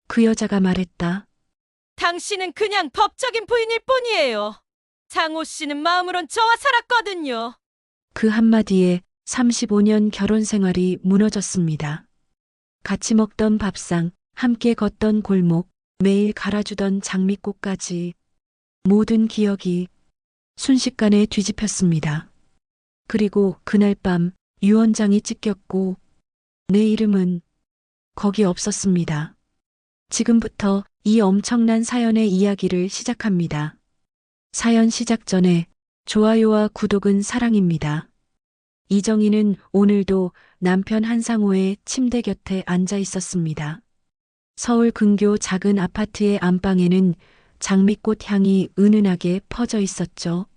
그 여자가 말했다. 당신은 그냥 법적인 부인일 뿐이에요. 장호 씨는 마음으론 저와 살았거든요. 그 한마디에 35년 결혼 생활이 무너졌습니다. 같이 먹던 밥상, 함께 걷던 골목, 매일 갈아주던 장미꽃까지 모든 기억이 순식간에 뒤집혔습니다. 그리고 그날 밤 유언장이 찢겼고 내 이름은 거기 없었습니다. 지금부터 이 엄청난 사연의 이야기를 시작합니다. 사연 시작 전에 좋아요와 구독은 사랑입니다. 이정희는 오늘도 남편 한상호의 침대 곁에 앉아 있었습니다. 서울 근교 작은 아파트의 안방에는 장미꽃 향이 은은하게 퍼져 있었죠.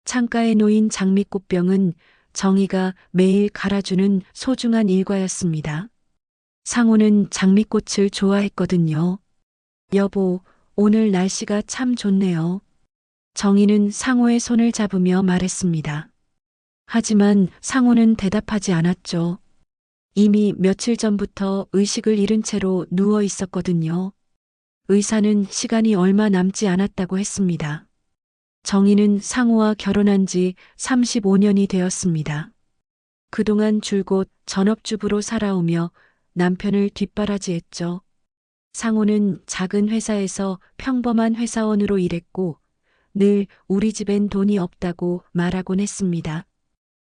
창가에 놓인 장미꽃병은 정희가 매일 갈아주는 소중한 일과였습니다. 상호는 장미꽃을 좋아했거든요. 여보, 오늘 날씨가 참 좋네요. 정희는 상호의 손을 잡으며 말했습니다. 하지만 상호는 대답하지 않았죠. 이미 며칠 전부터 의식을 잃은 채로 누워 있었거든요. 의사는 시간이 얼마 남지 않았다고 했습니다. 정희는 상호와 결혼한 지 35년이 되었습니다. 그동안 줄곧 전업주부로 살아오며 남편을 뒷바라지했죠. 상호는 작은 회사에서 평범한 회사원으로 일했고 늘 우리 집엔 돈이 없다고 말하곤 했습니다.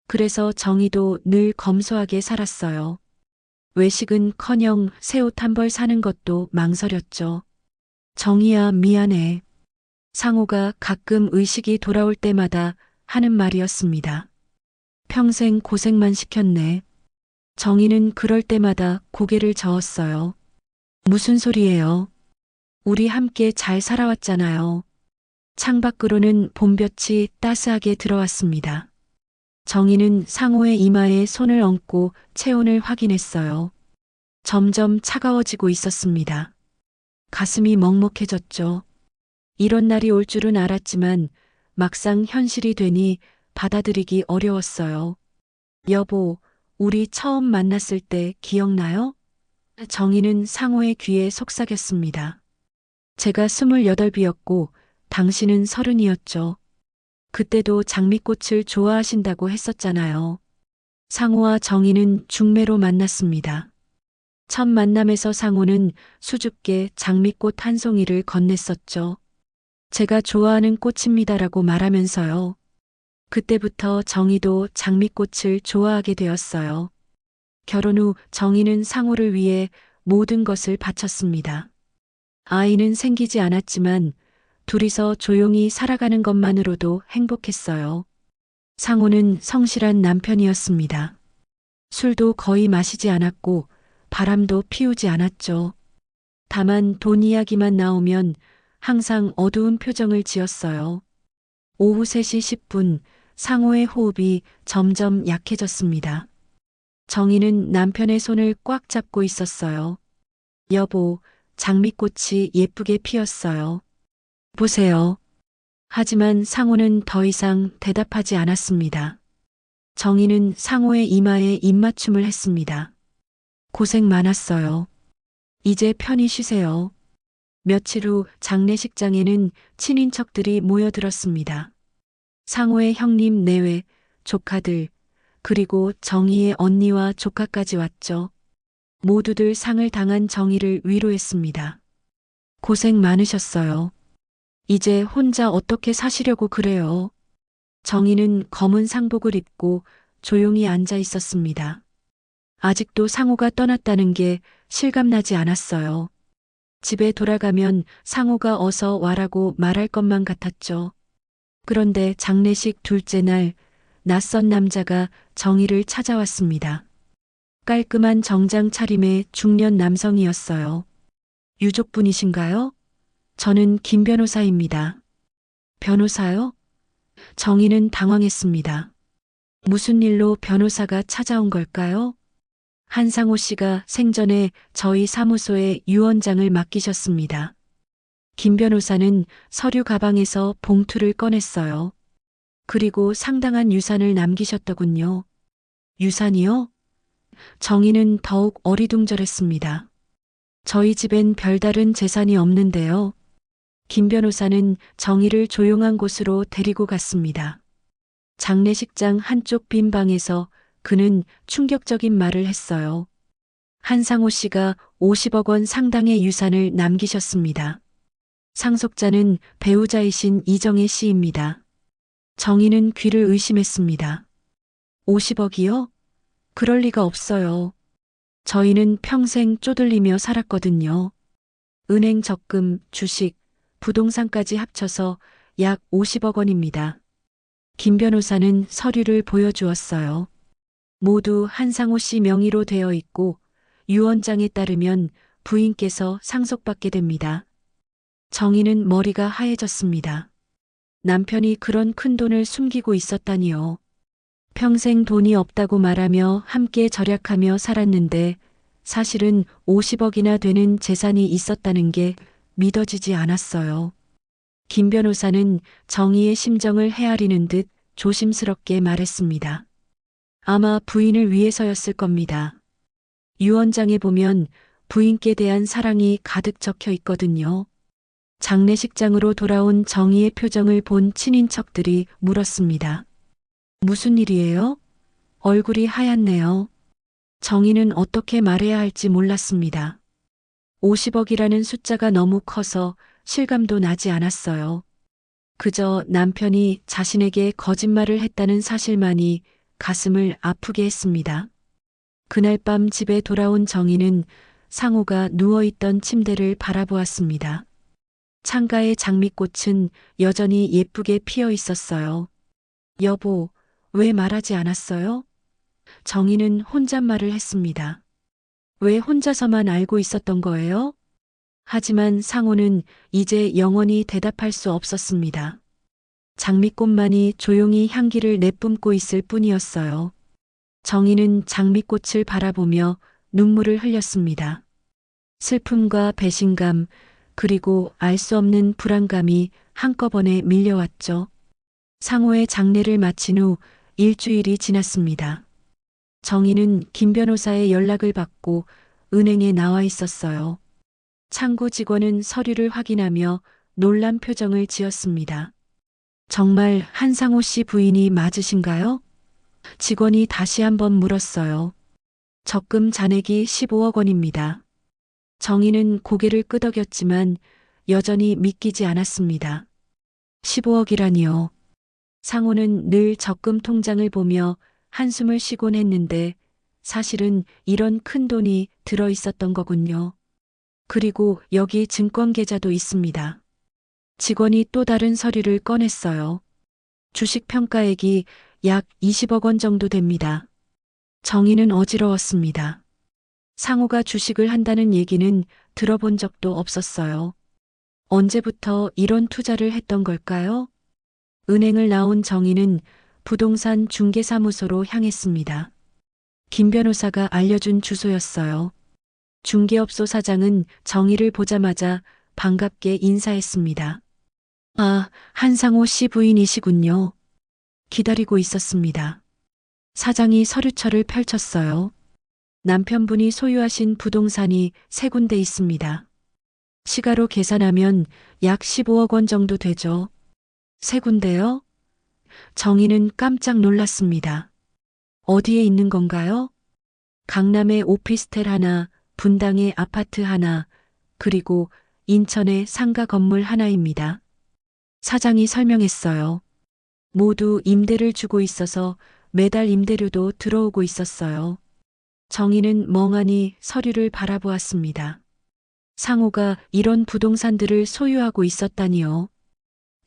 그래서 정희도 늘 검소하게 살았어요. 외식은커녕 새 옷 한 벌 사는 것도 망설였죠. 정희야, 미안해. 상호가 가끔 의식이 돌아올 때마다 하는 말이었습니다. 평생 고생만 시켰네. 정희는 그럴 때마다 고개를 저었어요. 무슨 소리예요? 우리 함께 잘 살아왔잖아요. 창밖으로는 봄볕이 따스하게 들어왔습니다. 정희는 상호의 이마에 손을 얹고 체온을 확인했어요. 점점 차가워지고 있었습니다. 가슴이 먹먹해졌죠. 이런 날이 올 줄은 알았지만 막상 현실이 되니 받아들이기 어려웠어요. 여보, 우리 처음 만났을 때 기억나요? 정희는 상호의 귀에 속삭였습니다. 제가 28이었고 당신은 30이었죠. 그때도 장미꽃을 좋아하신다고 했었잖아요. 상호와 정희는 중매로 만났습니다. 첫 만남에서 상호는 수줍게 장미꽃 한 송이를 건넸었죠. 제가 좋아하는 꽃입니다라고 말하면서요. 그때부터 정희도 장미꽃을 좋아하게 되었어요. 결혼 후 정희는 상호를 위해 모든 것을 바쳤습니다. 아이는 생기지 않았지만 둘이서 조용히 살아가는 것만으로도 행복했어요. 상호는 성실한 남편이었습니다. 술도 거의 마시지 않았고 바람도 피우지 않았죠. 다만 돈 이야기만 나오면 항상 어두운 표정을 지었어요. 오후 3시 10분 상호의 호흡이 점점 약해졌습니다. 정희는 남편의 손을 꽉 잡고 있었어요. 여보, 장미꽃이 예쁘게 피었어요. 보세요. 하지만 상호는 더 이상 대답하지 않았습니다. 정희는 상호의 이마에 입맞춤을 했습니다. 고생 많았어요. 이제 편히 쉬세요. 며칠 후 장례식장에는 친인척들이 모여들었습니다. 상호의 형님 내외, 조카들, 그리고 정희의 언니와 조카까지 왔죠. 모두들 상을 당한 정희를 위로했습니다. 고생 많으셨어요. 이제 혼자 어떻게 사시려고 그래요. 정희는 검은 상복을 입고 조용히 앉아 있었습니다. 아직도 상호가 떠났다는 게 실감나지 않았어요. 집에 돌아가면 상호가 어서 와라고 말할 것만 같았죠. 그런데 장례식 둘째 날 낯선 남자가 정희를 찾아왔습니다. 깔끔한 정장 차림의 중년 남성이었어요. 유족분이신가요? 저는 김 변호사입니다. 변호사요? 정희는 당황했습니다. 무슨 일로 변호사가 찾아온 걸까요? 한상호 씨가 생전에 저희 사무소에 유언장을 맡기셨습니다. 김 변호사는 서류 가방에서 봉투를 꺼냈어요. 그리고 상당한 유산을 남기셨더군요. 유산이요? 정희는 더욱 어리둥절했습니다. 저희 집엔 별다른 재산이 없는데요. 김 변호사는 정희를 조용한 곳으로 데리고 갔습니다. 장례식장 한쪽 빈 방에서 그는 충격적인 말을 했어요. 한상호 씨가 50억 원 상당의 유산을 남기셨습니다. 상속자는 배우자이신 이정혜 씨입니다. 정희는 귀를 의심했습니다. 50억이요? 그럴 리가 없어요. 저희는 평생 쪼들리며 살았거든요. 은행 적금, 주식, 부동산까지 합쳐서 약 50억 원입니다. 김 변호사는 서류를 보여주었어요. 모두 한상호 씨 명의로 되어 있고 유언장에 따르면 부인께서 상속받게 됩니다. 정희는 머리가 하얘졌습니다. 남편이 그런 큰 돈을 숨기고 있었다니요. 평생 돈이 없다고 말하며 함께 절약하며 살았는데 사실은 50억이나 되는 재산이 있었다는 게 믿어지지 않았어요. 김 변호사는 정희의 심정을 헤아리는 듯 조심스럽게 말했습니다. 아마 부인을 위해서였을 겁니다. 유언장에 보면 부인께 대한 사랑이 가득 적혀 있거든요. 장례식장으로 돌아온 정희의 표정을 본 친인척들이 물었습니다. 무슨 일이에요? 얼굴이 하얗네요. 정희는 어떻게 말해야 할지 몰랐습니다. 50억이라는 숫자가 너무 커서 실감도 나지 않았어요. 그저 남편이 자신에게 거짓말을 했다는 사실만이 가슴을 아프게 했습니다. 그날 밤 집에 돌아온 정희는 상호가 누워있던 침대를 바라보았습니다. 창가의 장미꽃은 여전히 예쁘게 피어 있었어요. 여보, 왜 말하지 않았어요? 정희는 혼잣말을 했습니다. 왜 혼자서만 알고 있었던 거예요? 하지만 상호는 이제 영원히 대답할 수 없었습니다. 장미꽃만이 조용히 향기를 내뿜고 있을 뿐이었어요. 정희는 장미꽃을 바라보며 눈물을 흘렸습니다. 슬픔과 배신감, 그리고 알 수 없는 불안감이 한꺼번에 밀려왔죠. 상호의 장례를 마친 후 일주일이 지났습니다. 정희는 김 변호사의 연락을 받고 은행에 나와 있었어요. 창구 직원은 서류를 확인하며 놀란 표정을 지었습니다. 정말 한상호 씨 부인이 맞으신가요? 직원이 다시 한번 물었어요. 적금 잔액이 15억 원입니다. 정희는 고개를 끄덕였지만 여전히 믿기지 않았습니다. 15억이라니요. 상호는 늘 적금 통장을 보며 한숨을 쉬곤 했는데 사실은 이런 큰 돈이 들어 있었던 거군요. 그리고 여기 증권 계좌도 있습니다. 직원이 또 다른 서류를 꺼냈어요. 주식 평가액이 약 20억 원 정도 됩니다. 정희는 어지러웠습니다. 상호가 주식을 한다는 얘기는 들어본 적도 없었어요. 언제부터 이런 투자를 했던 걸까요? 은행을 나온 정희는 부동산 중개사무소로 향했습니다. 김 변호사가 알려준 주소였어요. 중개업소 사장은 정희를 보자마자 반갑게 인사했습니다. 아, 한상호 씨 부인이시군요. 기다리고 있었습니다. 사장이 서류철을 펼쳤어요. 남편분이 소유하신 부동산이 3군데 있습니다. 시가로 계산하면 약 15억 원 정도 되죠. 3군데요? 정희는 깜짝 놀랐습니다. 어디에 있는 건가요? 강남에 오피스텔 하나, 분당에 아파트 하나, 그리고 인천에 상가 건물 하나입니다. 사장이 설명했어요. 모두 임대를 주고 있어서 매달 임대료도 들어오고 있었어요. 정희는 멍하니 서류를 바라보았습니다. 상호가 이런 부동산들을 소유하고 있었다니요.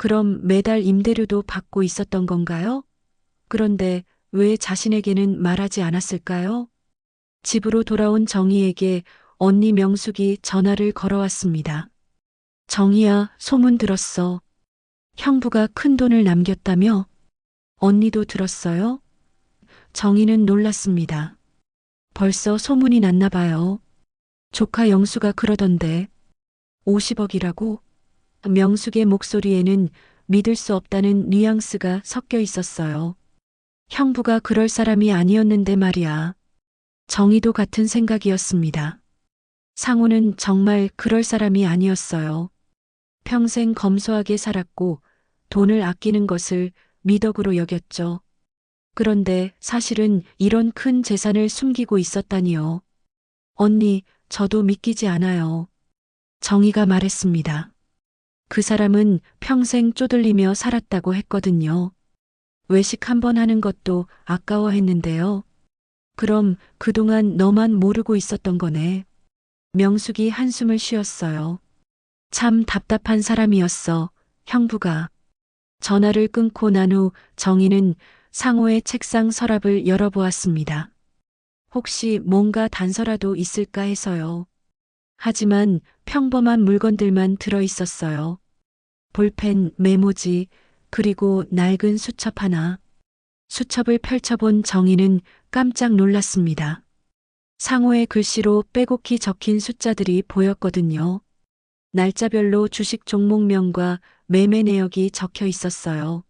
그럼 매달 임대료도 받고 있었던 건가요? 그런데 왜 자신에게는 말하지 않았을까요? 집으로 돌아온 정희에게 언니 명숙이 전화를 걸어왔습니다. 정희야, 소문 들었어. 형부가 큰 돈을 남겼다며? 언니도 들었어요? 정희는 놀랐습니다. 벌써 소문이 났나 봐요. 조카 영수가 그러던데. 50억이라고? 명숙의 목소리에는 믿을 수 없다는 뉘앙스가 섞여 있었어요. 형부가 그럴 사람이 아니었는데 말이야. 정희도 같은 생각이었습니다. 상호는 정말 그럴 사람이 아니었어요. 평생 검소하게 살았고 돈을 아끼는 것을 미덕으로 여겼죠. 그런데 사실은 이런 큰 재산을 숨기고 있었다니요. 언니, 저도 믿기지 않아요. 정희가 말했습니다. 그 사람은 평생 쪼들리며 살았다고 했거든요. 외식 한 번 하는 것도 아까워했는데요. 그럼 그동안 너만 모르고 있었던 거네. 명숙이 한숨을 쉬었어요. 참 답답한 사람이었어, 형부가. 전화를 끊고 난 후 정희는 상호의 책상 서랍을 열어보았습니다. 혹시 뭔가 단서라도 있을까 해서요. 하지만 평범한 물건들만 들어 있었어요. 볼펜, 메모지, 그리고 낡은 수첩 하나. 수첩을 펼쳐본 정희는 깜짝 놀랐습니다. 상호의 글씨로 빼곡히 적힌 숫자들이 보였거든요. 날짜별로 주식 종목명과 매매 내역이 적혀 있었어요.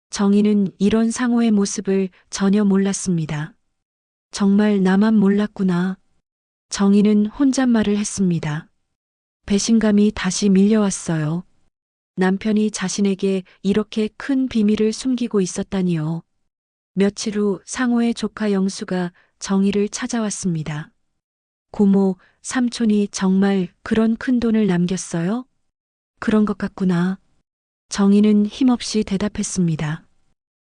정희는 이런 상호의 모습을 전혀 몰랐습니다. 정말 나만 몰랐구나. 정희는 혼잣말을 했습니다. 배신감이 다시 밀려왔어요. 남편이 자신에게 이렇게 큰 비밀을 숨기고 있었다니요. 며칠 후 상호의 조카 영수가 정희를 찾아왔습니다. 고모, 삼촌이 정말 그런 큰 돈을 남겼어요? 그런 것 같구나. 정희는 힘없이 대답했습니다.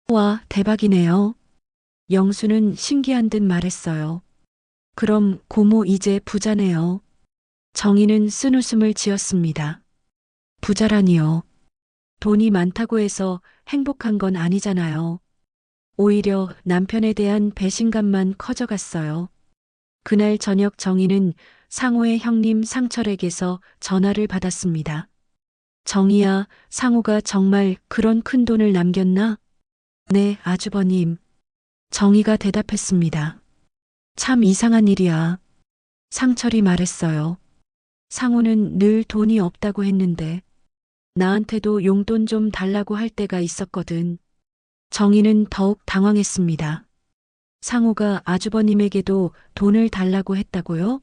와, 대박이네요. 영수는 신기한 듯 말했어요. 그럼 고모 이제 부자네요. 정희는 쓴웃음을 지었습니다. 부자라니요. 돈이 많다고 해서 행복한 건 아니잖아요. 오히려 남편에 대한 배신감만 커져갔어요. 그날 저녁 정희는 상호의 형님 상철에게서 전화를 받았습니다. 정희야, 상호가 정말 그런 큰 돈을 남겼나? 네, 아주버님. 정희가 대답했습니다. 참 이상한 일이야. 상철이 말했어요. 상호는 늘 돈이 없다고 했는데 나한테도 용돈 좀 달라고 할 때가 있었거든. 정희는 더욱 당황했습니다. 상호가 아주버님에게도 돈을 달라고 했다고요?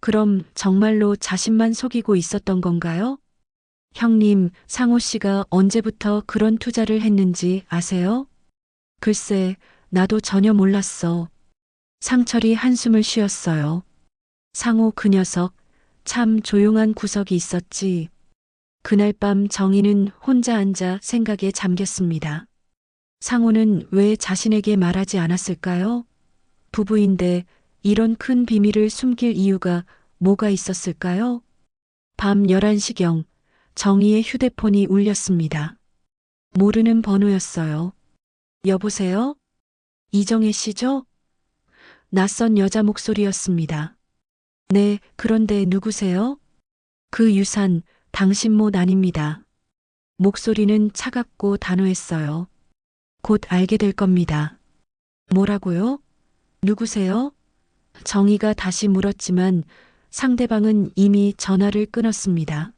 그럼 정말로 자신만 속이고 있었던 건가요? 형님, 상호 씨가 언제부터 그런 투자를 했는지 아세요? 글쎄, 나도 전혀 몰랐어. 상철이 한숨을 쉬었어요. 상호 그 녀석, 참 조용한 구석이 있었지. 그날 밤 정희는 혼자 앉아 생각에 잠겼습니다. 상호는 왜 자신에게 말하지 않았을까요? 부부인데 이런 큰 비밀을 숨길 이유가 뭐가 있었을까요? 밤 11시경 정희의 휴대폰이 울렸습니다. 모르는 번호였어요. 여보세요? 이정혜 씨죠? 낯선 여자 목소리였습니다. 네, 그런데 누구세요? 그 유산, 당신 못 아닙니다. 목소리는 차갑고 단호했어요. 곧 알게 될 겁니다. 뭐라고요? 누구세요? 정희가 다시 물었지만 상대방은 이미 전화를 끊었습니다.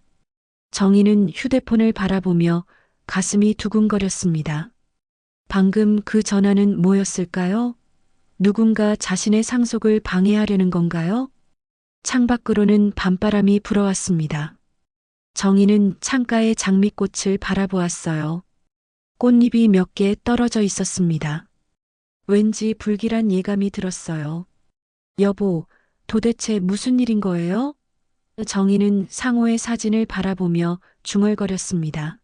정희는 휴대폰을 바라보며 가슴이 두근거렸습니다. 방금 그 전화는 뭐였을까요? 누군가 자신의 상속을 방해하려는 건가요? 창밖으로는 밤바람이 불어왔습니다. 정희는 창가의 장미꽃을 바라보았어요. 꽃잎이 몇 개 떨어져 있었습니다. 왠지 불길한 예감이 들었어요. 여보, 도대체 무슨 일인 거예요? 정희는 상호의 사진을 바라보며 중얼거렸습니다.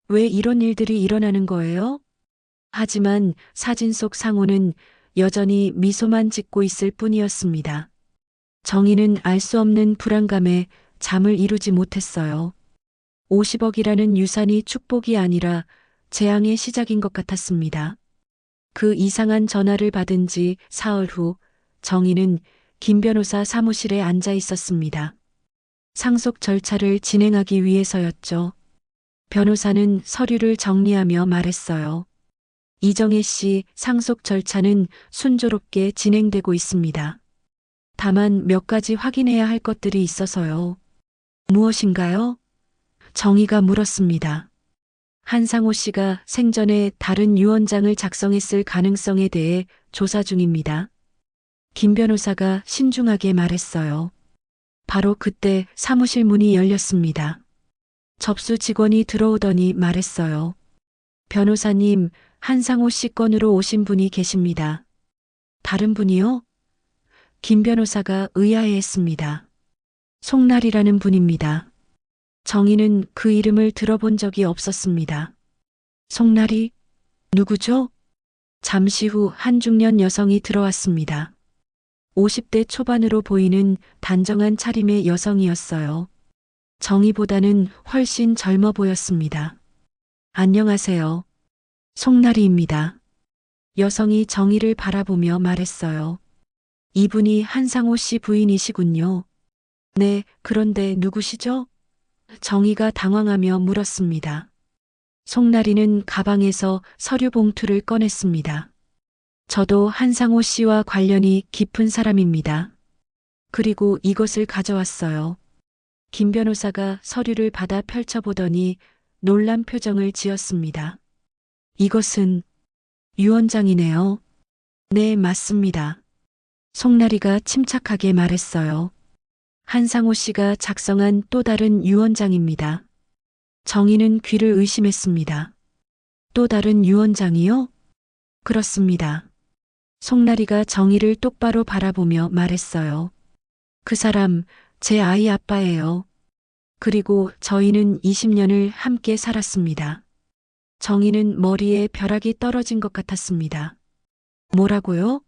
왜 이런 일들이 일어나는 거예요? 하지만 사진 속 상호는 여전히 미소만 짓고 있을 뿐이었습니다. 정희는 알 수 없는 불안감에 잠을 이루지 못했어요. 50억이라는 유산이 축복이 아니라 재앙의 시작인 것 같았습니다. 그 이상한 전화를 받은 지 사흘 후 정희는 김 변호사 사무실에 앉아 있었습니다. 상속 절차를 진행하기 위해서였죠. 변호사는 서류를 정리하며 말했어요. 이정혜 씨 상속 절차는 순조롭게 진행되고 있습니다. 다만 몇 가지 확인해야 할 것들이 있어서요. 무엇인가요? 정희가 물었습니다. 한상호 씨가 생전에 다른 유언장을 작성했을 가능성에 대해 조사 중입니다. 김 변호사가 신중하게 말했어요. 바로 그때 사무실 문이 열렸습니다. 접수 직원이 들어오더니 말했어요. 변호사님, 한상호 씨 건으로 오신 분이 계십니다. 다른 분이요? 김 변호사가 의아해했습니다. 송날이라는 분입니다. 정희는 그 이름을 들어본 적이 없었습니다. 송날이? 누구죠? 잠시 후 한 중년 여성이 들어왔습니다. 50대 초반으로 보이는 단정한 차림의 여성이었어요. 정희보다는 훨씬 젊어 보였습니다. 안녕하세요. 송나리입니다. 여성이 정희를 바라보며 말했어요. 이분이 한상호 씨 부인이시군요. 네, 그런데 누구시죠? 정희가 당황하며 물었습니다. 송나리는 가방에서 서류 봉투를 꺼냈습니다. 저도 한상호 씨와 관련이 깊은 사람입니다. 그리고 이것을 가져왔어요. 김 변호사가 서류를 받아 펼쳐보더니 놀란 표정을 지었습니다. 이것은 유언장이네요. 네, 맞습니다. 송나리가 침착하게 말했어요. 한상호 씨가 작성한 또 다른 유언장입니다. 정희는 귀를 의심했습니다. 또 다른 유언장이요? 그렇습니다. 송나리가 정희를 똑바로 바라보며 말했어요. 그 사람, 제 아이 아빠예요. 그리고 저희는 20년을 함께 살았습니다. 정희는 머리에 벼락이 떨어진 것 같았습니다. 뭐라고요?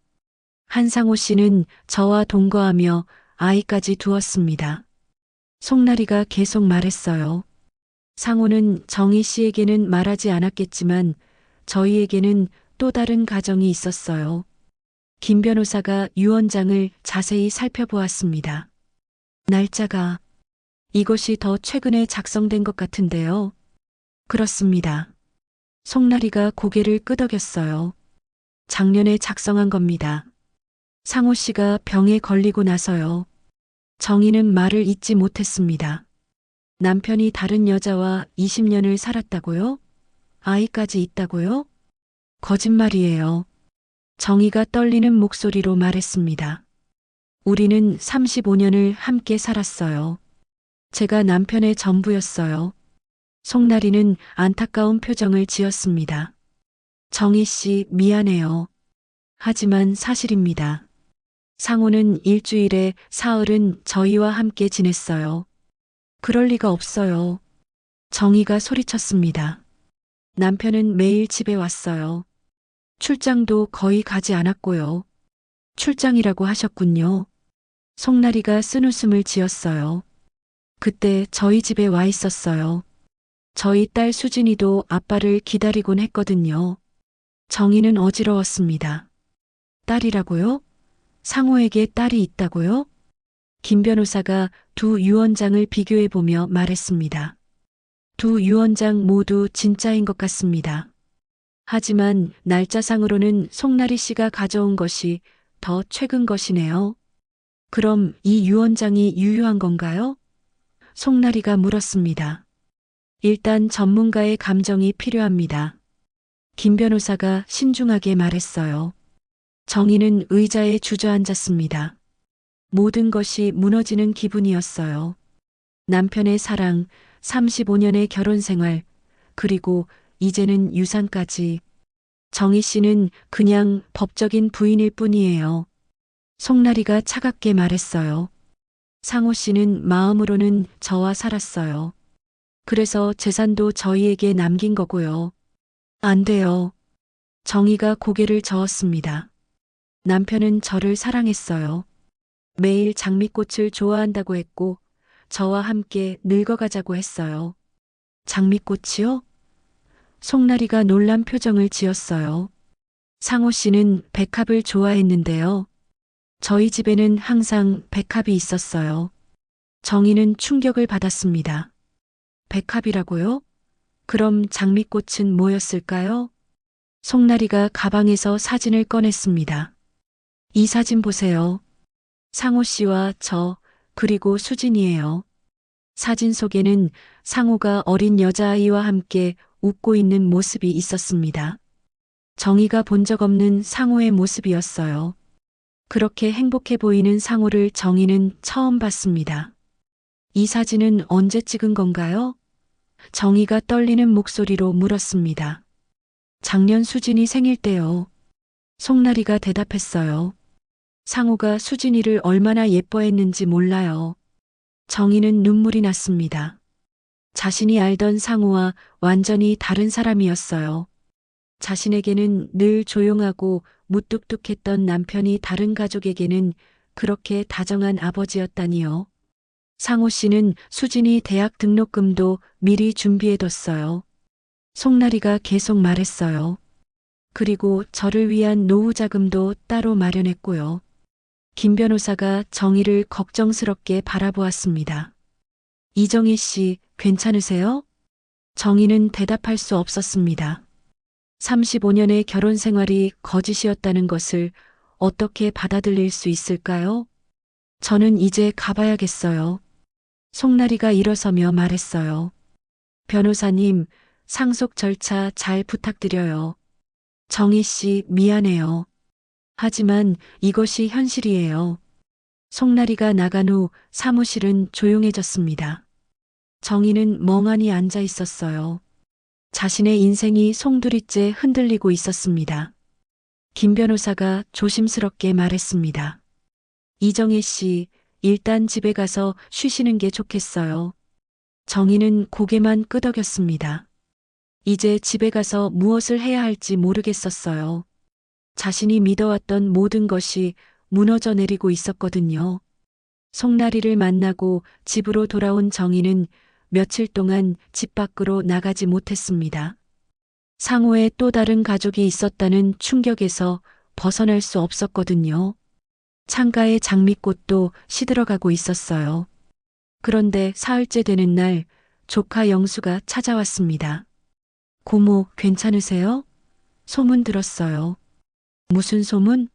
한상호 씨는 저와 동거하며 아이까지 두었습니다. 송나리가 계속 말했어요. 상호는 정희 씨에게는 말하지 않았겠지만 저희에게는 또 다른 가정이 있었어요. 김 변호사가 유언장을 자세히 살펴보았습니다. 날짜가 이것이 더 최근에 작성된 것 같은데요. 그렇습니다. 송나리가 고개를 끄덕였어요. 작년에 작성한 겁니다. 상호 씨가 병에 걸리고 나서요. 정희는 말을 잇지 못했습니다. 남편이 다른 여자와 20년을 살았다고요? 아이까지 있다고요? 거짓말이에요. 정희가 떨리는 목소리로 말했습니다. 우리는 35년을 함께 살았어요. 제가 남편의 전부였어요. 송나리는 안타까운 표정을 지었습니다. 정희 씨, 미안해요. 하지만 사실입니다. 상호는 일주일에 사흘은 저희와 함께 지냈어요. 그럴 리가 없어요. 정희가 소리쳤습니다. 남편은 매일 집에 왔어요. 출장도 거의 가지 않았고요. 출장이라고 하셨군요. 송나리가 쓴웃음을 지었어요. 그때 저희 집에 와 있었어요. 저희 딸 수진이도 아빠를 기다리곤 했거든요. 정희는 어지러웠습니다. 딸이라고요? 상호에게 딸이 있다고요? 김 변호사가 두 유언장을 비교해보며 말했습니다. 두 유언장 모두 진짜인 것 같습니다. 하지만 날짜상으로는 송나리 씨가 가져온 것이 더 최근 것이네요. 그럼 이 유언장이 유효한 건가요? 송나리가 물었습니다. 일단 전문가의 감정이 필요합니다. 김 변호사가 신중하게 말했어요. 정희는 의자에 주저앉았습니다. 모든 것이 무너지는 기분이었어요. 남편의 사랑, 35년의 결혼 생활, 그리고 이제는 유산까지. 정희 씨는 그냥 법적인 부인일 뿐이에요. 송나리가 차갑게 말했어요. 상호 씨는 마음으로는 저와 살았어요. 그래서 재산도 저희에게 남긴 거고요. 안 돼요. 정희가 고개를 저었습니다. 남편은 저를 사랑했어요. 매일 장미꽃을 좋아한다고 했고 저와 함께 늙어가자고 했어요. 장미꽃이요? 송나리가 놀란 표정을 지었어요. 상호 씨는 백합을 좋아했는데요. 저희 집에는 항상 백합이 있었어요. 정희는 충격을 받았습니다. 백합이라고요? 그럼 장미꽃은 뭐였을까요? 송나리가 가방에서 사진을 꺼냈습니다. 이 사진 보세요. 상호 씨와 저, 그리고 수진이에요. 사진 속에는 상호가 어린 여자아이와 함께 웃고 있는 모습이 있었습니다. 정희가 본 적 없는 상호의 모습이었어요. 그렇게 행복해 보이는 상호를 정희는 처음 봤습니다. 이 사진은 언제 찍은 건가요? 정희가 떨리는 목소리로 물었습니다. 작년 수진이 생일 때요. 송나리가 대답했어요. 상호가 수진이를 얼마나 예뻐했는지 몰라요. 정희는 눈물이 났습니다. 자신이 알던 상호와 완전히 다른 사람이었어요. 자신에게는 늘 조용하고 무뚝뚝했던 남편이 다른 가족에게는 그렇게 다정한 아버지였다니요. 상호 씨는 수진이 대학 등록금도 미리 준비해뒀어요. 송나리가 계속 말했어요. 그리고 저를 위한 노후 자금도 따로 마련했고요. 김 변호사가 정희를 걱정스럽게 바라보았습니다. 이정희 씨, 괜찮으세요? 정희는 대답할 수 없었습니다. 35년의 결혼 생활이 거짓이었다는 것을 어떻게 받아들일 수 있을까요? 저는 이제 가봐야겠어요. 송나리가 일어서며 말했어요. 변호사님, 상속 절차 잘 부탁드려요. 정희 씨, 미안해요. 하지만 이것이 현실이에요. 송나리가 나간 후 사무실은 조용해졌습니다. 정희는 멍하니 앉아 있었어요. 자신의 인생이 송두리째 흔들리고 있었습니다. 김 변호사가 조심스럽게 말했습니다. 이정희 씨, 일단 집에 가서 쉬시는 게 좋겠어요. 정희는 고개만 끄덕였습니다. 이제 집에 가서 무엇을 해야 할지 모르겠었어요. 자신이 믿어왔던 모든 것이 무너져 내리고 있었거든요. 송나리를 만나고 집으로 돌아온 정희는 며칠 동안 집 밖으로 나가지 못했습니다. 상호에 또 다른 가족이 있었다는 충격에서 벗어날 수 없었거든요. 창가의 장미꽃도 시들어가고 있었어요. 그런데 사흘째 되는 날 조카 영수가 찾아왔습니다. 고모, 괜찮으세요? 소문 들었어요. 무슨 소문?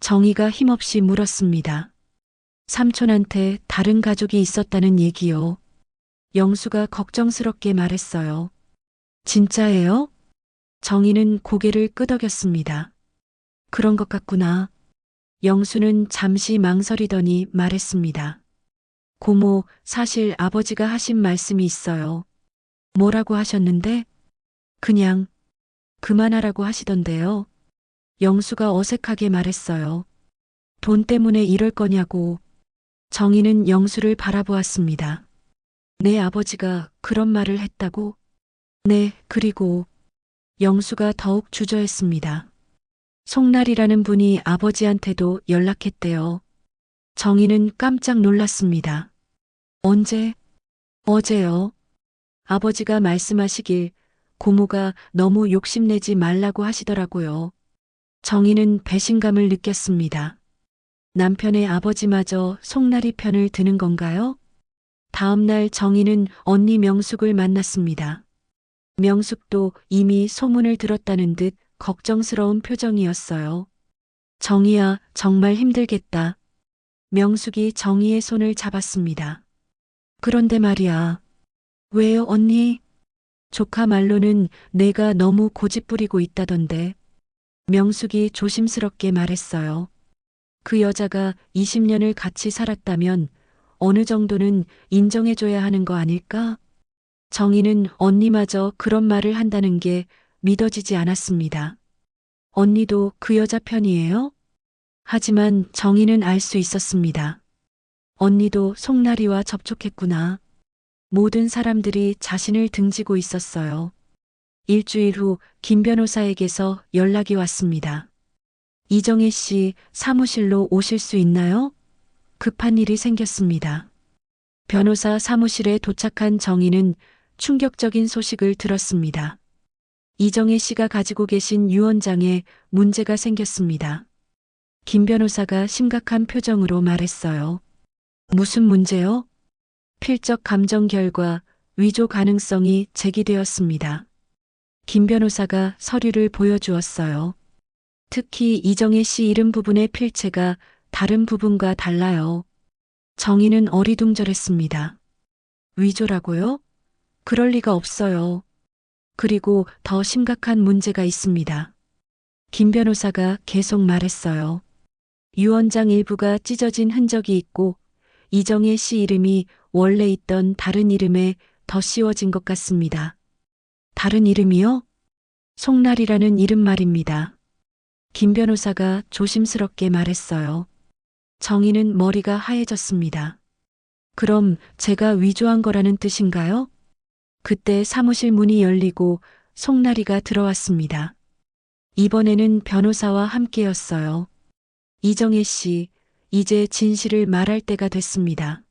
정희가 힘없이 물었습니다. 삼촌한테 다른 가족이 있었다는 얘기요. 영수가 걱정스럽게 말했어요. 진짜예요? 정희는 고개를 끄덕였습니다. 그런 것 같구나. 영수는 잠시 망설이더니 말했습니다. 고모, 사실 아버지가 하신 말씀이 있어요. 뭐라고 하셨는데? 그냥 그만하라고 하시던데요. 영수가 어색하게 말했어요. 돈 때문에 이럴 거냐고. 정희는 영수를 바라보았습니다. 내 아버지가 그런 말을 했다고? 네, 그리고 영수가 더욱 주저했습니다. 송날이라는 분이 아버지한테도 연락했대요. 정희는 깜짝 놀랐습니다. 언제? 어제요. 아버지가 말씀하시길 고모가 너무 욕심내지 말라고 하시더라고요. 정희는 배신감을 느꼈습니다. 남편의 아버지마저 송나리 편을 드는 건가요? 다음 날 정희는 언니 명숙을 만났습니다. 명숙도 이미 소문을 들었다는 듯 걱정스러운 표정이었어요. 정희야, 정말 힘들겠다. 명숙이 정희의 손을 잡았습니다. 그런데 말이야. 왜요, 언니? 조카 말로는 내가 너무 고집부리고 있다던데. 명숙이 조심스럽게 말했어요. 그 여자가 20년을 같이 살았다면 어느 정도는 인정해줘야 하는 거 아닐까? 정희는 언니마저 그런 말을 한다는 게 믿어지지 않았습니다. 언니도 그 여자 편이에요? 하지만 정희는 알 수 있었습니다. 언니도 송나리와 접촉했구나. 모든 사람들이 자신을 등지고 있었어요. 일주일 후 김 변호사에게서 연락이 왔습니다. 이정희 씨 사무실로 오실 수 있나요? 급한 일이 생겼습니다. 변호사 사무실에 도착한 정희는 충격적인 소식을 들었습니다. 이정희 씨가 가지고 계신 유언장에 문제가 생겼습니다. 김 변호사가 심각한 표정으로 말했어요. 무슨 문제요? 필적 감정 결과 위조 가능성이 제기되었습니다. 김 변호사가 서류를 보여주었어요. 특히 이정희 씨 이름 부분의 필체가 다른 부분과 달라요. 정희는 어리둥절했습니다. 위조라고요? 그럴 리가 없어요. 그리고 더 심각한 문제가 있습니다. 김 변호사가 계속 말했어요. 유언장 일부가 찢어진 흔적이 있고 이정혜 씨 이름이 원래 있던 다른 이름에 더 씌워진 것 같습니다. 다른 이름이요? 송날이라는 이름 말입니다. 김 변호사가 조심스럽게 말했어요. 정희는 머리가 하얘졌습니다. 그럼 제가 위조한 거라는 뜻인가요? 그때 사무실 문이 열리고 송나리가 들어왔습니다. 이번에는 변호사와 함께였어요. 이정혜 씨, 이제 진실을 말할 때가 됐습니다.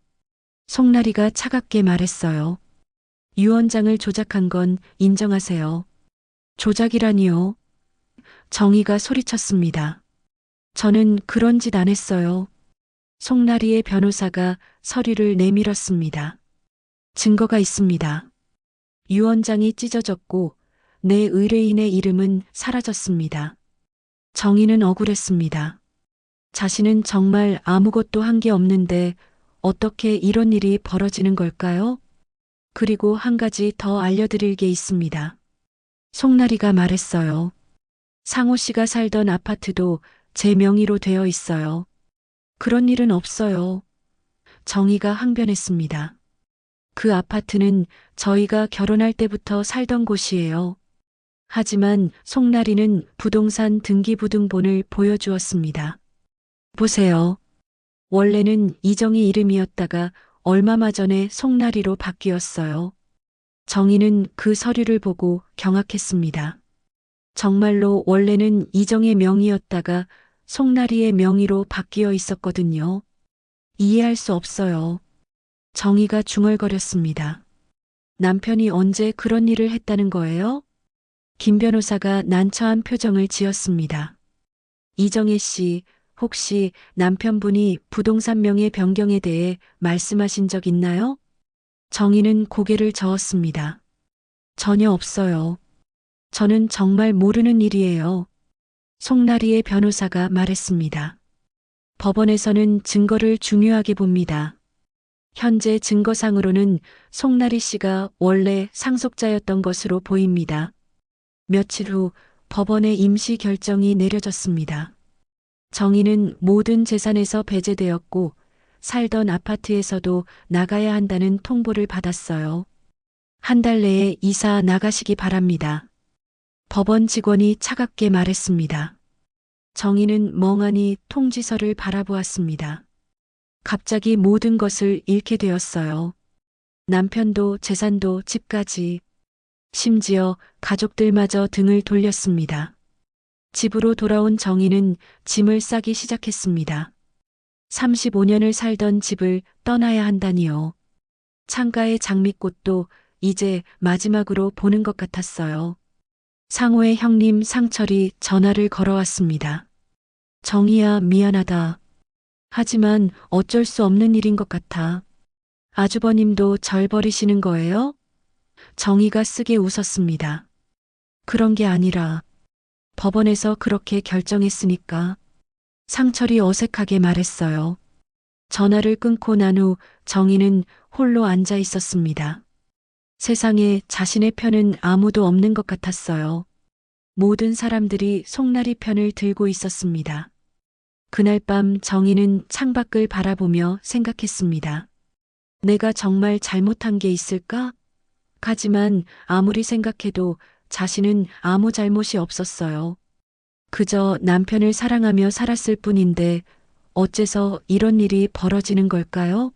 송나리가 차갑게 말했어요. 유언장을 조작한 건 인정하세요. 조작이라니요. 정희가 소리쳤습니다. 저는 그런 짓 안 했어요. 송나리의 변호사가 서류를 내밀었습니다. 증거가 있습니다. 유언장이 찢어졌고 내 의뢰인의 이름은 사라졌습니다. 정희는 억울했습니다. 자신은 정말 아무것도 한 게 없는데 어떻게 이런 일이 벌어지는 걸까요? 그리고 한 가지 더 알려드릴 게 있습니다. 송나리가 말했어요. 상호 씨가 살던 아파트도 제 명의로 되어 있어요. 그런 일은 없어요. 정희가 항변했습니다. 그 아파트는 저희가 결혼할 때부터 살던 곳이에요. 하지만 송나리는 부동산 등기부등본을 보여주었습니다. 보세요. 원래는 이정희 이름이었다가 얼마마 전에 송나리로 바뀌었어요. 정희는 그 서류를 보고 경악했습니다. 정말로 원래는 이정의 명의였다가 송나리의 명의로 바뀌어 있었거든요. 이해할 수 없어요. 정희가 중얼거렸습니다. 남편이 언제 그런 일을 했다는 거예요? 김 변호사가 난처한 표정을 지었습니다. 이정혜 씨, 혹시 남편분이 부동산 명의 변경에 대해 말씀하신 적 있나요? 정희는 고개를 저었습니다. 전혀 없어요. 저는 정말 모르는 일이에요. 송나리의 변호사가 말했습니다. 법원에서는 증거를 중요하게 봅니다. 현재 증거상으로는 송나리 씨가 원래 상속자였던 것으로 보입니다. 며칠 후 법원의 임시 결정이 내려졌습니다. 정희는 모든 재산에서 배제되었고 살던 아파트에서도 나가야 한다는 통보를 받았어요. 한 달 내에 이사 나가시기 바랍니다. 법원 직원이 차갑게 말했습니다. 정희는 멍하니 통지서를 바라보았습니다. 갑자기 모든 것을 잃게 되었어요. 남편도 재산도 집까지. 심지어 가족들마저 등을 돌렸습니다. 집으로 돌아온 정희는 짐을 싸기 시작했습니다. 35년을 살던 집을 떠나야 한다니요. 창가의 장미꽃도 이제 마지막으로 보는 것 같았어요. 상호의 형님 상철이 전화를 걸어왔습니다. 정희야, 미안하다. 하지만 어쩔 수 없는 일인 것 같아. 아주버님도 절 버리시는 거예요? 정희가 쓰게 웃었습니다. 그런 게 아니라 법원에서 그렇게 결정했으니까. 상철이 어색하게 말했어요. 전화를 끊고 난 후 정희는 홀로 앉아 있었습니다. 세상에 자신의 편은 아무도 없는 것 같았어요. 모든 사람들이 송나리 편을 들고 있었습니다. 그날 밤 정희는 창밖을 바라보며 생각했습니다. 내가 정말 잘못한 게 있을까? 하지만 아무리 생각해도 자신은 아무 잘못이 없었어요. 그저 남편을 사랑하며 살았을 뿐인데 어째서 이런 일이 벌어지는 걸까요?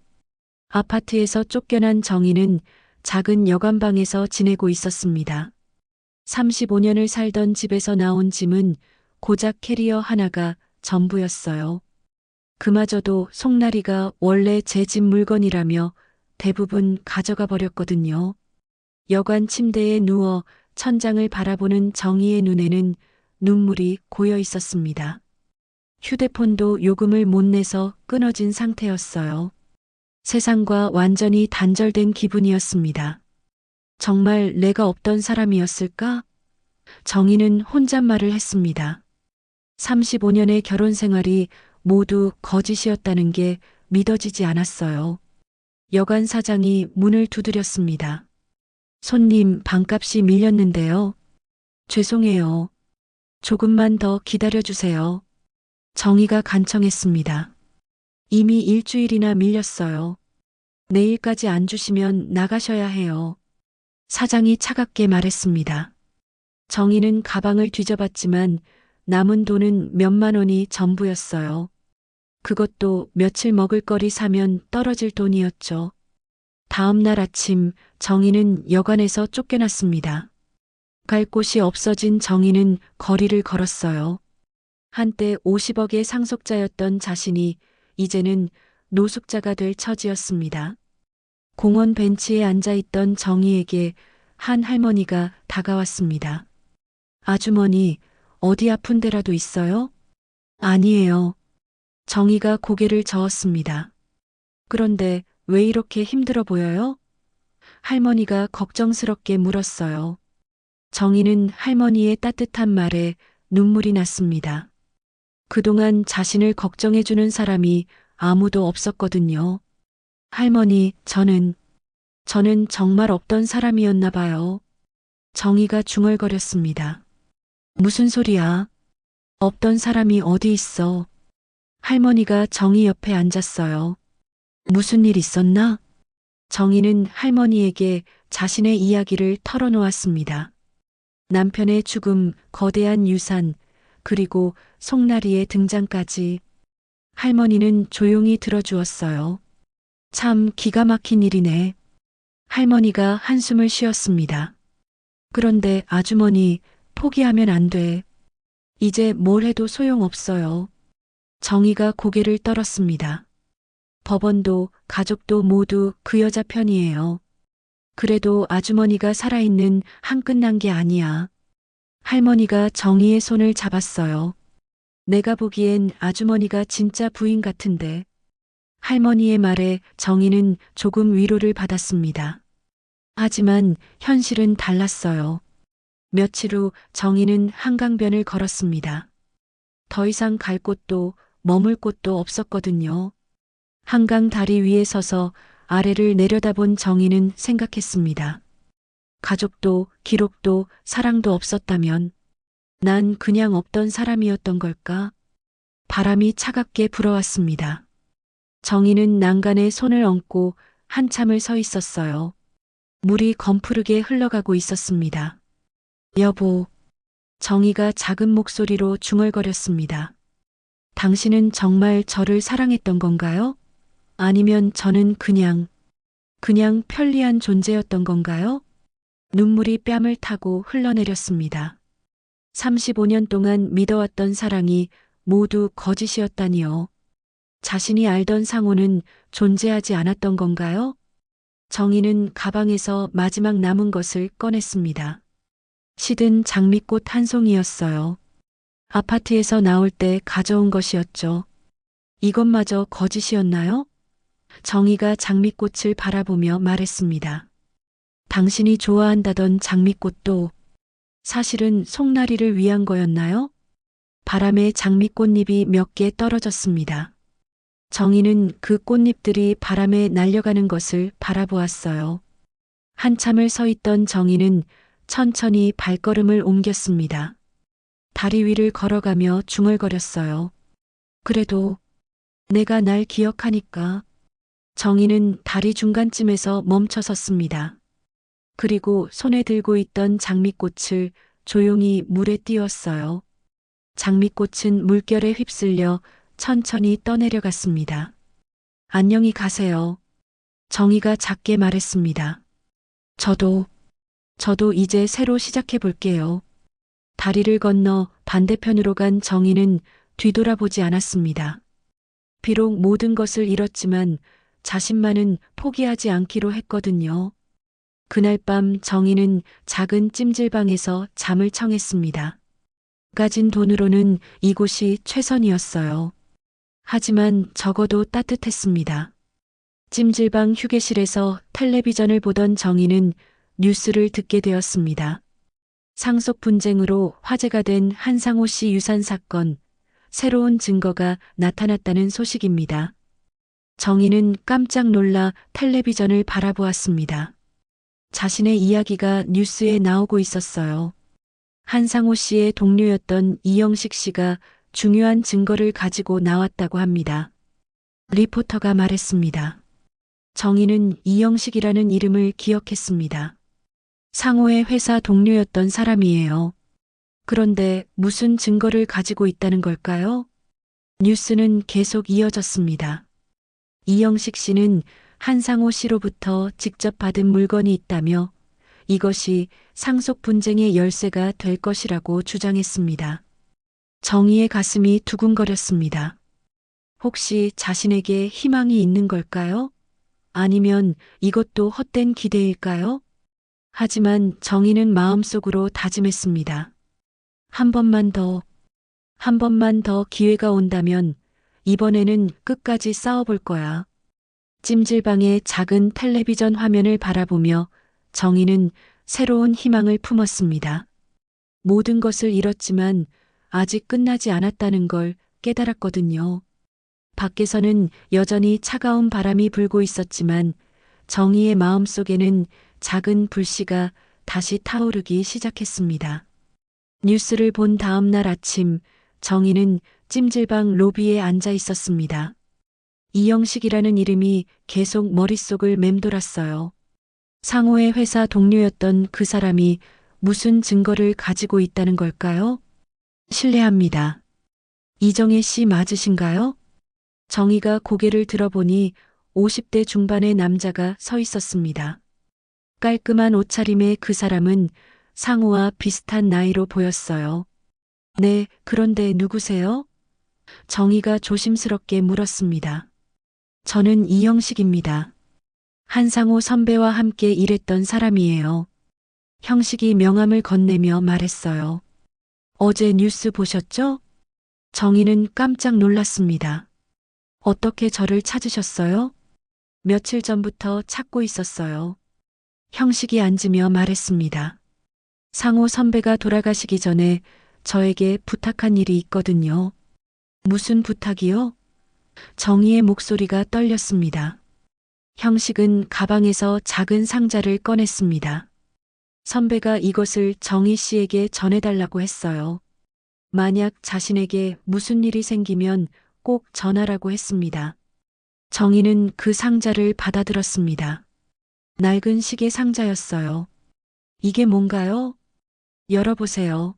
아파트에서 쫓겨난 정희는 작은 여관방에서 지내고 있었습니다. 35년을 살던 집에서 나온 짐은 고작 캐리어 하나가 전부였어요. 그마저도 송나리가 원래 제 집 물건이라며 대부분 가져가 버렸거든요. 여관 침대에 누워 천장을 바라보는 정희의 눈에는 눈물이 고여 있었습니다. 휴대폰도 요금을 못 내서 끊어진 상태였어요. 세상과 완전히 단절된 기분이었습니다. 정말 내가 없던 사람이었을까? 정희는 혼잣말을 했습니다. 35년의 결혼 생활이 모두 거짓이었다는 게 믿어지지 않았어요. 여관 사장이 문을 두드렸습니다. 손님, 방값이 밀렸는데요. 죄송해요. 조금만 더 기다려주세요. 정희가 간청했습니다. 이미 일주일이나 밀렸어요. 내일까지 안 주시면 나가셔야 해요. 사장이 차갑게 말했습니다. 정희는 가방을 뒤져봤지만 남은 돈은 몇만 원이 전부였어요. 그것도 며칠 먹을 거리 사면 떨어질 돈이었죠. 다음 날 아침 정희는 여관에서 쫓겨났습니다. 갈 곳이 없어진 정희는 거리를 걸었어요. 한때 50억의 상속자였던 자신이 이제는 노숙자가 될 처지였습니다. 공원 벤치에 앉아 있던 정희에게 한 할머니가 다가왔습니다. 아주머니, 어디 아픈 데라도 있어요? 아니에요. 정희가 고개를 저었습니다. 그런데 왜 이렇게 힘들어 보여요? 할머니가 걱정스럽게 물었어요. 정희는 할머니의 따뜻한 말에 눈물이 났습니다. 그동안 자신을 걱정해주는 사람이 아무도 없었거든요. 할머니, 저는 정말 없던 사람이었나 봐요. 정희가 중얼거렸습니다. 무슨 소리야? 없던 사람이 어디 있어? 할머니가 정희 옆에 앉았어요. 무슨 일 있었나? 정희는 할머니에게 자신의 이야기를 털어놓았습니다. 남편의 죽음, 거대한 유산, 그리고 송나리의 등장까지. 할머니는 조용히 들어주었어요. 참 기가 막힌 일이네. 할머니가 한숨을 쉬었습니다. 그런데 아주머니, 포기하면 안 돼. 이제 뭘 해도 소용없어요. 정희가 고개를 떨었습니다. 법원도 가족도 모두 그 여자 편이에요. 그래도 아주머니가 살아있는 한 끝난 게 아니야. 할머니가 정희의 손을 잡았어요. 내가 보기엔 아주머니가 진짜 부인 같은데. 할머니의 말에 정희는 조금 위로를 받았습니다. 하지만 현실은 달랐어요. 며칠 후 정희는 한강변을 걸었습니다. 더 이상 갈 곳도 머물 곳도 없었거든요. 한강 다리 위에 서서 아래를 내려다본 정희는 생각했습니다. 가족도 기록도 사랑도 없었다면 난 그냥 없던 사람이었던 걸까? 바람이 차갑게 불어왔습니다. 정희는 난간에 손을 얹고 한참을 서 있었어요. 물이 검푸르게 흘러가고 있었습니다. 여보, 정희가 작은 목소리로 중얼거렸습니다. 당신은 정말 저를 사랑했던 건가요? 아니면 저는 그냥 편리한 존재였던 건가요? 눈물이 뺨을 타고 흘러내렸습니다. 35년 동안 믿어왔던 사랑이 모두 거짓이었다니요. 자신이 알던 상호는 존재하지 않았던 건가요? 정희는 가방에서 마지막 남은 것을 꺼냈습니다. 시든 장미꽃 한 송이였어요. 아파트에서 나올 때 가져온 것이었죠. 이것마저 거짓이었나요? 정희가 장미꽃을 바라보며 말했습니다. 당신이 좋아한다던 장미꽃도 사실은 송나리를 위한 거였나요? 바람에 장미꽃잎이 몇 개 떨어졌습니다. 정희는 그 꽃잎들이 바람에 날려가는 것을 바라보았어요. 한참을 서 있던 정희는 천천히 발걸음을 옮겼습니다. 다리 위를 걸어가며 중얼거렸어요. 그래도 내가 날 기억하니까. 정희는 다리 중간쯤에서 멈춰 섰습니다. 그리고 손에 들고 있던 장미꽃을 조용히 물에 띄웠어요. 장미꽃은 물결에 휩쓸려 천천히 떠내려갔습니다. 안녕히 가세요. 정희가 작게 말했습니다. 저도 이제 새로 시작해 볼게요. 다리를 건너 반대편으로 간 정희는 뒤돌아보지 않았습니다. 비록 모든 것을 잃었지만 자신만은 포기하지 않기로 했거든요. 그날 밤 정희는 작은 찜질방에서 잠을 청했습니다. 가진 돈으로는 이곳이 최선이었어요. 하지만 적어도 따뜻했습니다. 찜질방 휴게실에서 텔레비전을 보던 정희는 뉴스를 듣게 되었습니다. 상속 분쟁으로 화제가 된 한상호 씨 유산 사건, 새로운 증거가 나타났다는 소식입니다. 정희는 깜짝 놀라 텔레비전을 바라보았습니다. 자신의 이야기가 뉴스에 나오고 있었어요. 한상호 씨의 동료였던 이영식 씨가 중요한 증거를 가지고 나왔다고 합니다. 리포터가 말했습니다. 정희는 이영식이라는 이름을 기억했습니다. 상호의 회사 동료였던 사람이에요. 그런데 무슨 증거를 가지고 있다는 걸까요? 뉴스는 계속 이어졌습니다. 이영식 씨는 한상호 씨로부터 직접 받은 물건이 있다며 이것이 상속 분쟁의 열쇠가 될 것이라고 주장했습니다. 정희의 가슴이 두근거렸습니다. 혹시 자신에게 희망이 있는 걸까요? 아니면 이것도 헛된 기대일까요? 하지만 정희는 마음속으로 다짐했습니다. 한 번만 더 기회가 온다면 이번에는 끝까지 싸워볼 거야. 찜질방의 작은 텔레비전 화면을 바라보며 정희는 새로운 희망을 품었습니다. 모든 것을 잃었지만 아직 끝나지 않았다는 걸 깨달았거든요. 밖에서는 여전히 차가운 바람이 불고 있었지만 정희의 마음속에는 작은 불씨가 다시 타오르기 시작했습니다. 뉴스를 본 다음 날 아침 정희는 찜질방 로비에 앉아 있었습니다. 이영식이라는 이름이 계속 머릿속을 맴돌았어요. 상호의 회사 동료였던 그 사람이 무슨 증거를 가지고 있다는 걸까요? 실례합니다. 이정혜 씨 맞으신가요? 정희가 고개를 들어보니 50대 중반의 남자가 서 있었습니다. 깔끔한 옷차림의 그 사람은 상호와 비슷한 나이로 보였어요. 네, 그런데 누구세요? 정희가 조심스럽게 물었습니다. 저는 이영식입니다. 한상호 선배와 함께 일했던 사람이에요. 형식이 명함을 건네며 말했어요. 어제 뉴스 보셨죠? 정희는 깜짝 놀랐습니다. 어떻게 저를 찾으셨어요? 며칠 전부터 찾고 있었어요. 형식이 앉으며 말했습니다. 상호 선배가 돌아가시기 전에 저에게 부탁한 일이 있거든요. 무슨 부탁이요? 정희의 목소리가 떨렸습니다. 형식은 가방에서 작은 상자를 꺼냈습니다. 선배가 이것을 정희 씨에게 전해달라고 했어요. 만약 자신에게 무슨 일이 생기면 꼭 전하라고 했습니다. 정희는 그 상자를 받아들었습니다. 낡은 시계 상자였어요. 이게 뭔가요? 열어보세요.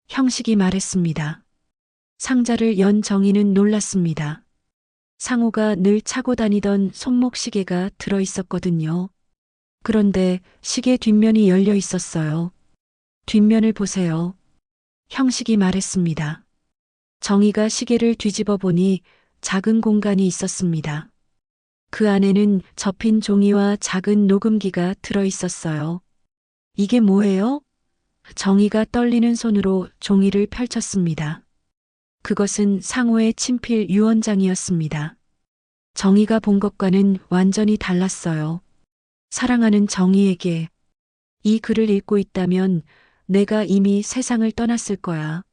형식이 말했습니다. 상자를 연 정희는 놀랐습니다. 상호가 늘 차고 다니던 손목 시계가 들어 있었거든요. 그런데 시계 뒷면이 열려 있었어요. 뒷면을 보세요. 형식이 말했습니다. 정희가 시계를 뒤집어 보니 작은 공간이 있었습니다. 그 안에는 접힌 종이와 작은 녹음기가 들어 있었어요. 이게 뭐예요? 정희가 떨리는 손으로 종이를 펼쳤습니다. 그것은 상호의 친필 유언장이었습니다. 정희가 본 것과는 완전히 달랐어요. 사랑하는 정희에게 이 글을 읽고 있다면 내가 이미 세상을 떠났을 거야.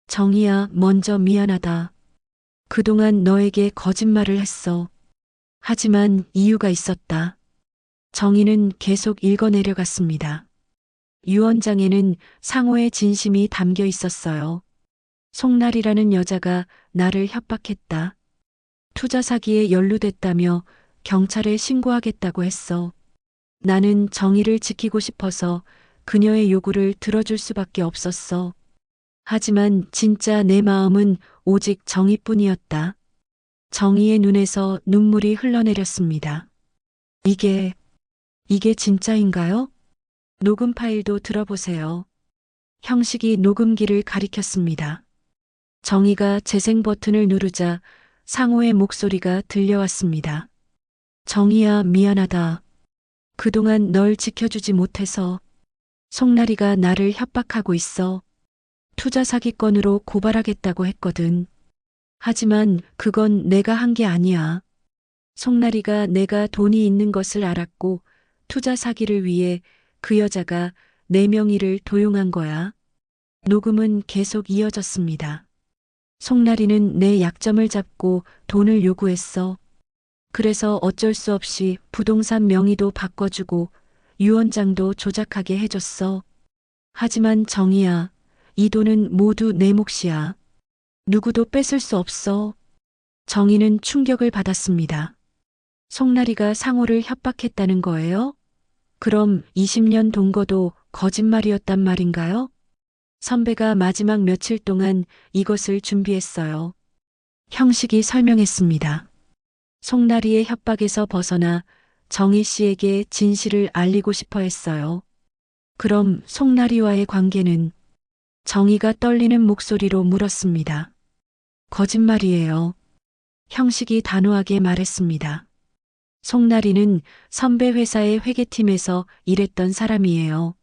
정희야, 먼저 미안하다. 그동안 너에게 거짓말을 했어. 하지만 이유가 있었다. 정희는 계속 읽어내려갔습니다. 유언장에는 상호의 진심이 담겨 있었어요. 송날이라는 여자가 나를 협박했다. 투자 사기에 연루됐다며 경찰에 신고하겠다고 했어. 나는 정의를 지키고 싶어서 그녀의 요구를 들어줄 수밖에 없었어. 하지만 진짜 내 마음은 오직 정의뿐이었다. 정의의 눈에서 눈물이 흘러내렸습니다. 이게 진짜인가요? 녹음 파일도 들어보세요. 형식이 녹음기를 가리켰습니다. 정희가 재생 버튼을 누르자 상호의 목소리가 들려왔습니다. 정희야, 미안하다. 그동안 널 지켜주지 못해서. 송나리가 나를 협박하고 있어. 투자 사기건으로 고발하겠다고 했거든. 하지만 그건 내가 한 게 아니야. 송나리가 내가 돈이 있는 것을 알았고 투자 사기를 위해 그 여자가 내 명의를 도용한 거야. 녹음은 계속 이어졌습니다. 송나리는 내 약점을 잡고 돈을 요구했어. 그래서 어쩔 수 없이 부동산 명의도 바꿔주고 유언장도 조작하게 해줬어. 하지만 정희야, 이 돈은 모두 내 몫이야. 누구도 뺏을 수 없어. 정희는 충격을 받았습니다. 송나리가 상호를 협박했다는 거예요? 그럼 20년 동거도 거짓말이었단 말인가요? 선배가 마지막 며칠 동안 이것을 준비했어요. 형식이 설명했습니다. 송나리의 협박에서 벗어나 정희 씨에게 진실을 알리고 싶어 했어요. 그럼 송나리와의 관계는? 정희가 떨리는 목소리로 물었습니다. 거짓말이에요. 형식이 단호하게 말했습니다. 송나리는 선배 회사의 회계팀에서 일했던 사람이에요.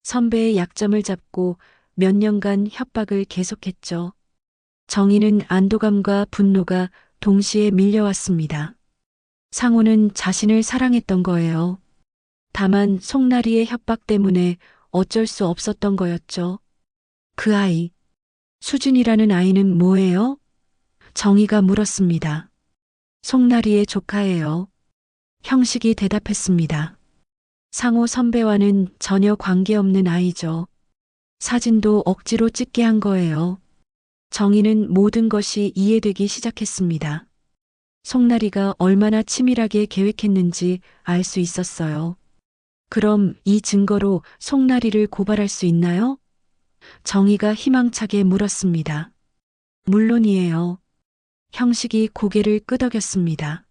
선배의 약점을 잡고 몇 년간 협박을 계속했죠. 정희는 안도감과 분노가 동시에 밀려왔습니다. 상호는 자신을 사랑했던 거예요. 다만 송나리의 협박 때문에 어쩔 수 없었던 거였죠. 그 아이, 수진이라는 아이는 뭐예요? 정희가 물었습니다. 송나리의 조카예요. 형식이 대답했습니다. 상호 선배와는 전혀 관계없는 아이죠. 사진도 억지로 찍게 한 거예요. 정희는 모든 것이 이해되기 시작했습니다. 송나리가 얼마나 치밀하게 계획했는지 알 수 있었어요. 그럼 이 증거로 송나리를 고발할 수 있나요? 정희가 희망차게 물었습니다. 물론이에요. 형식이 고개를 끄덕였습니다.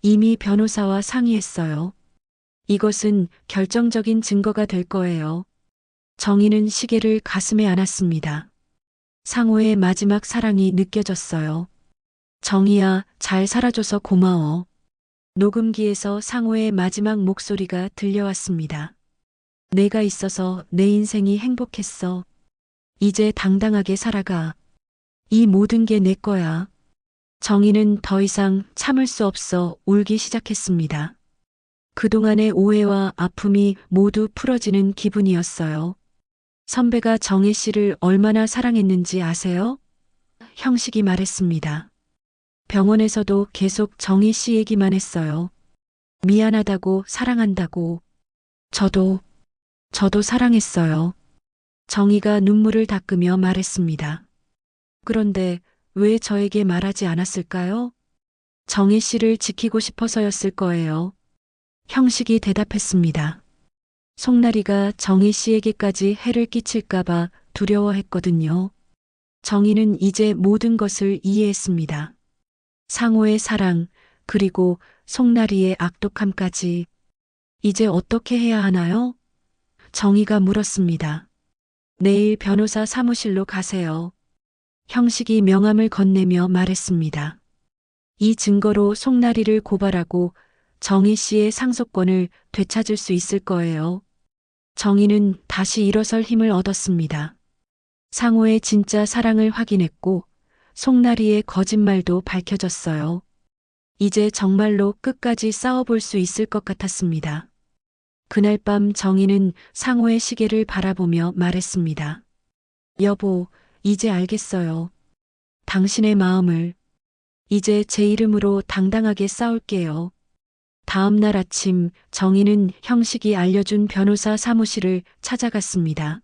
이미 변호사와 상의했어요. 이것은 결정적인 증거가 될 거예요. 정희는 시계를 가슴에 안았습니다. 상호의 마지막 사랑이 느껴졌어요. 정희야, 잘 살아줘서 고마워. 녹음기에서 상호의 마지막 목소리가 들려왔습니다. 내가 있어서 내 인생이 행복했어. 이제 당당하게 살아가. 이 모든 게 내 거야. 정희는 더 이상 참을 수 없어 울기 시작했습니다. 그동안의 오해와 아픔이 모두 풀어지는 기분이었어요. 선배가 정희 씨를 얼마나 사랑했는지 아세요? 형식이 말했습니다. 병원에서도 계속 정희 씨 얘기만 했어요. 미안하다고, 사랑한다고. 저도 사랑했어요. 정희가 눈물을 닦으며 말했습니다. 그런데 왜 저에게 말하지 않았을까요? 정희 씨를 지키고 싶어서였을 거예요. 형식이 대답했습니다. 송나리가 정희 씨에게까지 해를 끼칠까봐 두려워했거든요. 정희는 이제 모든 것을 이해했습니다. 상호의 사랑, 그리고 송나리의 악독함까지. 이제 어떻게 해야 하나요? 정희가 물었습니다. 내일 변호사 사무실로 가세요. 형식이 명함을 건네며 말했습니다. 이 증거로 송나리를 고발하고 정희 씨의 상속권을 되찾을 수 있을 거예요. 정희는 다시 일어설 힘을 얻었습니다. 상호의 진짜 사랑을 확인했고 송나리의 거짓말도 밝혀졌어요. 이제 정말로 끝까지 싸워볼 수 있을 것 같았습니다. 그날 밤 정희는 상호의 시계를 바라보며 말했습니다. 여보, 이제 알겠어요. 당신의 마음을. 이제 제 이름으로 당당하게 싸울게요. 다음 날 아침 정희는 형식이 알려준 변호사 사무실을 찾아갔습니다.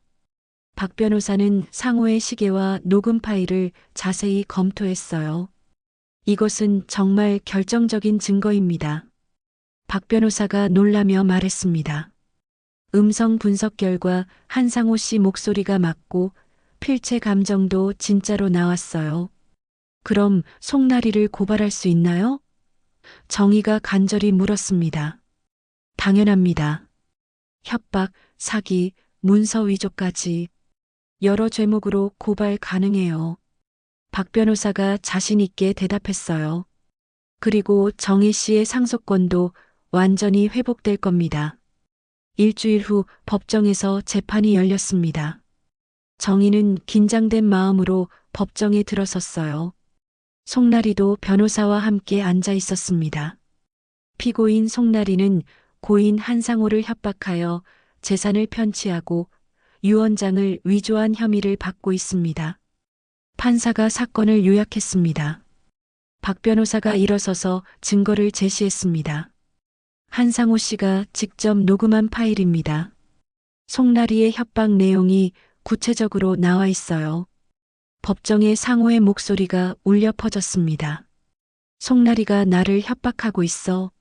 박 변호사는 상호의 시계와 녹음 파일을 자세히 검토했어요. 이것은 정말 결정적인 증거입니다. 박 변호사가 놀라며 말했습니다. 음성 분석 결과 한상호 씨 목소리가 맞고 필체 감정도 진짜로 나왔어요. 그럼 송나리를 고발할 수 있나요? 정희가 간절히 물었습니다. 당연합니다. 협박, 사기, 문서 위조까지 여러 죄목으로 고발 가능해요. 박 변호사가 자신 있게 대답했어요. 그리고 정희 씨의 상속권도 완전히 회복될 겁니다. 일주일 후 법정에서 재판이 열렸습니다. 정희는 긴장된 마음으로 법정에 들어섰어요. 송나리도 변호사와 함께 앉아 있었습니다. 피고인 송나리는 고인 한상호를 협박하여 재산을 편취하고 유언장을 위조한 혐의를 받고 있습니다. 판사가 사건을 요약했습니다. 박 변호사가 일어서서 증거를 제시했습니다. 한상호 씨가 직접 녹음한 파일입니다. 송나리의 협박 내용이 구체적으로 나와 있어요. 법정에 상호의 목소리가 울려 퍼졌습니다. 송나리가 나를 협박하고 있어.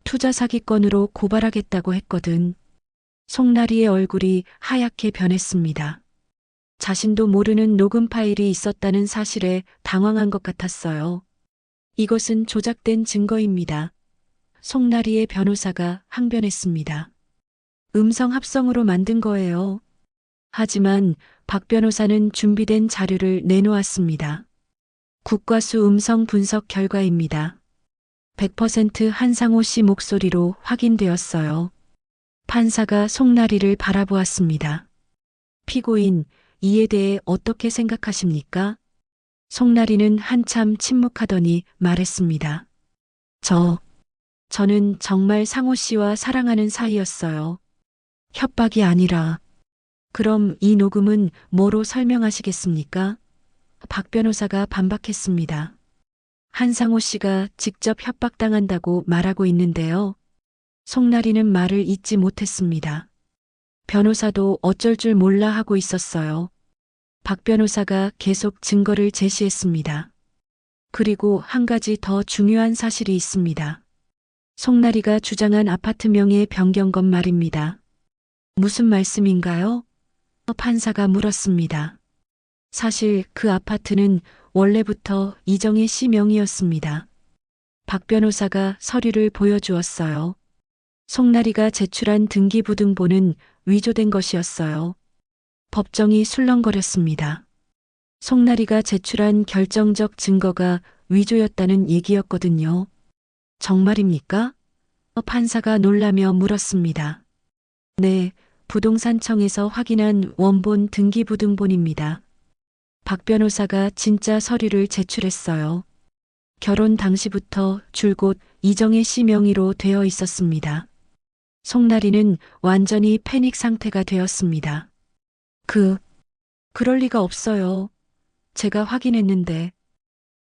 투자 사기건으로 고발하겠다고 했거든. 송나리의 얼굴이 하얗게 변했습니다. 자신도 모르는 녹음 파일이 있었다는 사실에 당황한 것 같았어요. 이것은 조작된 증거입니다. 송나리의 변호사가 항변했습니다. 음성 합성으로 만든 거예요. 하지만 박 변호사는 준비된 자료를 내놓았습니다. 국과수 음성 분석 결과입니다. 100% 한상호 씨 목소리로 확인되었어요. 판사가 송나리를 바라보았습니다. 피고인, 이에 대해 어떻게 생각하십니까? 송나리는 한참 침묵하더니 말했습니다. 저는 정말 상호 씨와 사랑하는 사이였어요. 협박이 아니라. 그럼 이 녹음은 뭐로 설명하시겠습니까? 박 변호사가 반박했습니다. 한상호 씨가 직접 협박당한다고 말하고 있는데요. 송나리는 말을 잇지 못했습니다. 변호사도 어쩔 줄 몰라 하고 있었어요. 박 변호사가 계속 증거를 제시했습니다. 그리고 한 가지 더 중요한 사실이 있습니다. 송나리가 주장한 아파트명의 변경건 말입니다. 무슨 말씀인가요? 판사가 물었습니다. 사실 그 아파트는 원래부터 이정혜 씨 명의였습니다. 박 변호사가 서류를 보여주었어요. 송나리가 제출한 등기부등본은 위조된 것이었어요. 법정이 술렁거렸습니다. 송나리가 제출한 결정적 증거가 위조였다는 얘기였거든요. 정말입니까? 판사가 놀라며 물었습니다. 네, 부동산청에서 확인한 원본 등기부등본입니다. 박 변호사가 진짜 서류를 제출했어요. 결혼 당시부터 줄곧 이정혜 씨 명의로 되어 있었습니다. 송나리는 완전히 패닉 상태가 되었습니다. 그럴 리가 없어요. 제가 확인했는데.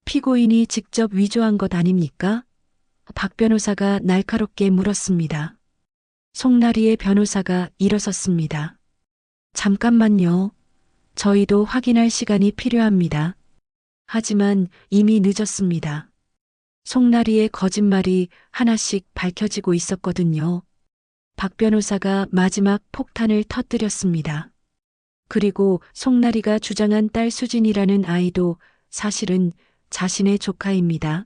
피고인이 직접 위조한 것 아닙니까? 박 변호사가 날카롭게 물었습니다. 송나리의 변호사가 일어섰습니다. 잠깐만요. 저희도 확인할 시간이 필요합니다. 하지만 이미 늦었습니다. 송나리의 거짓말이 하나씩 밝혀지고 있었거든요. 박 변호사가 마지막 폭탄을 터뜨렸습니다. 그리고 송나리가 주장한 딸 수진이라는 아이도 사실은 자신의 조카입니다.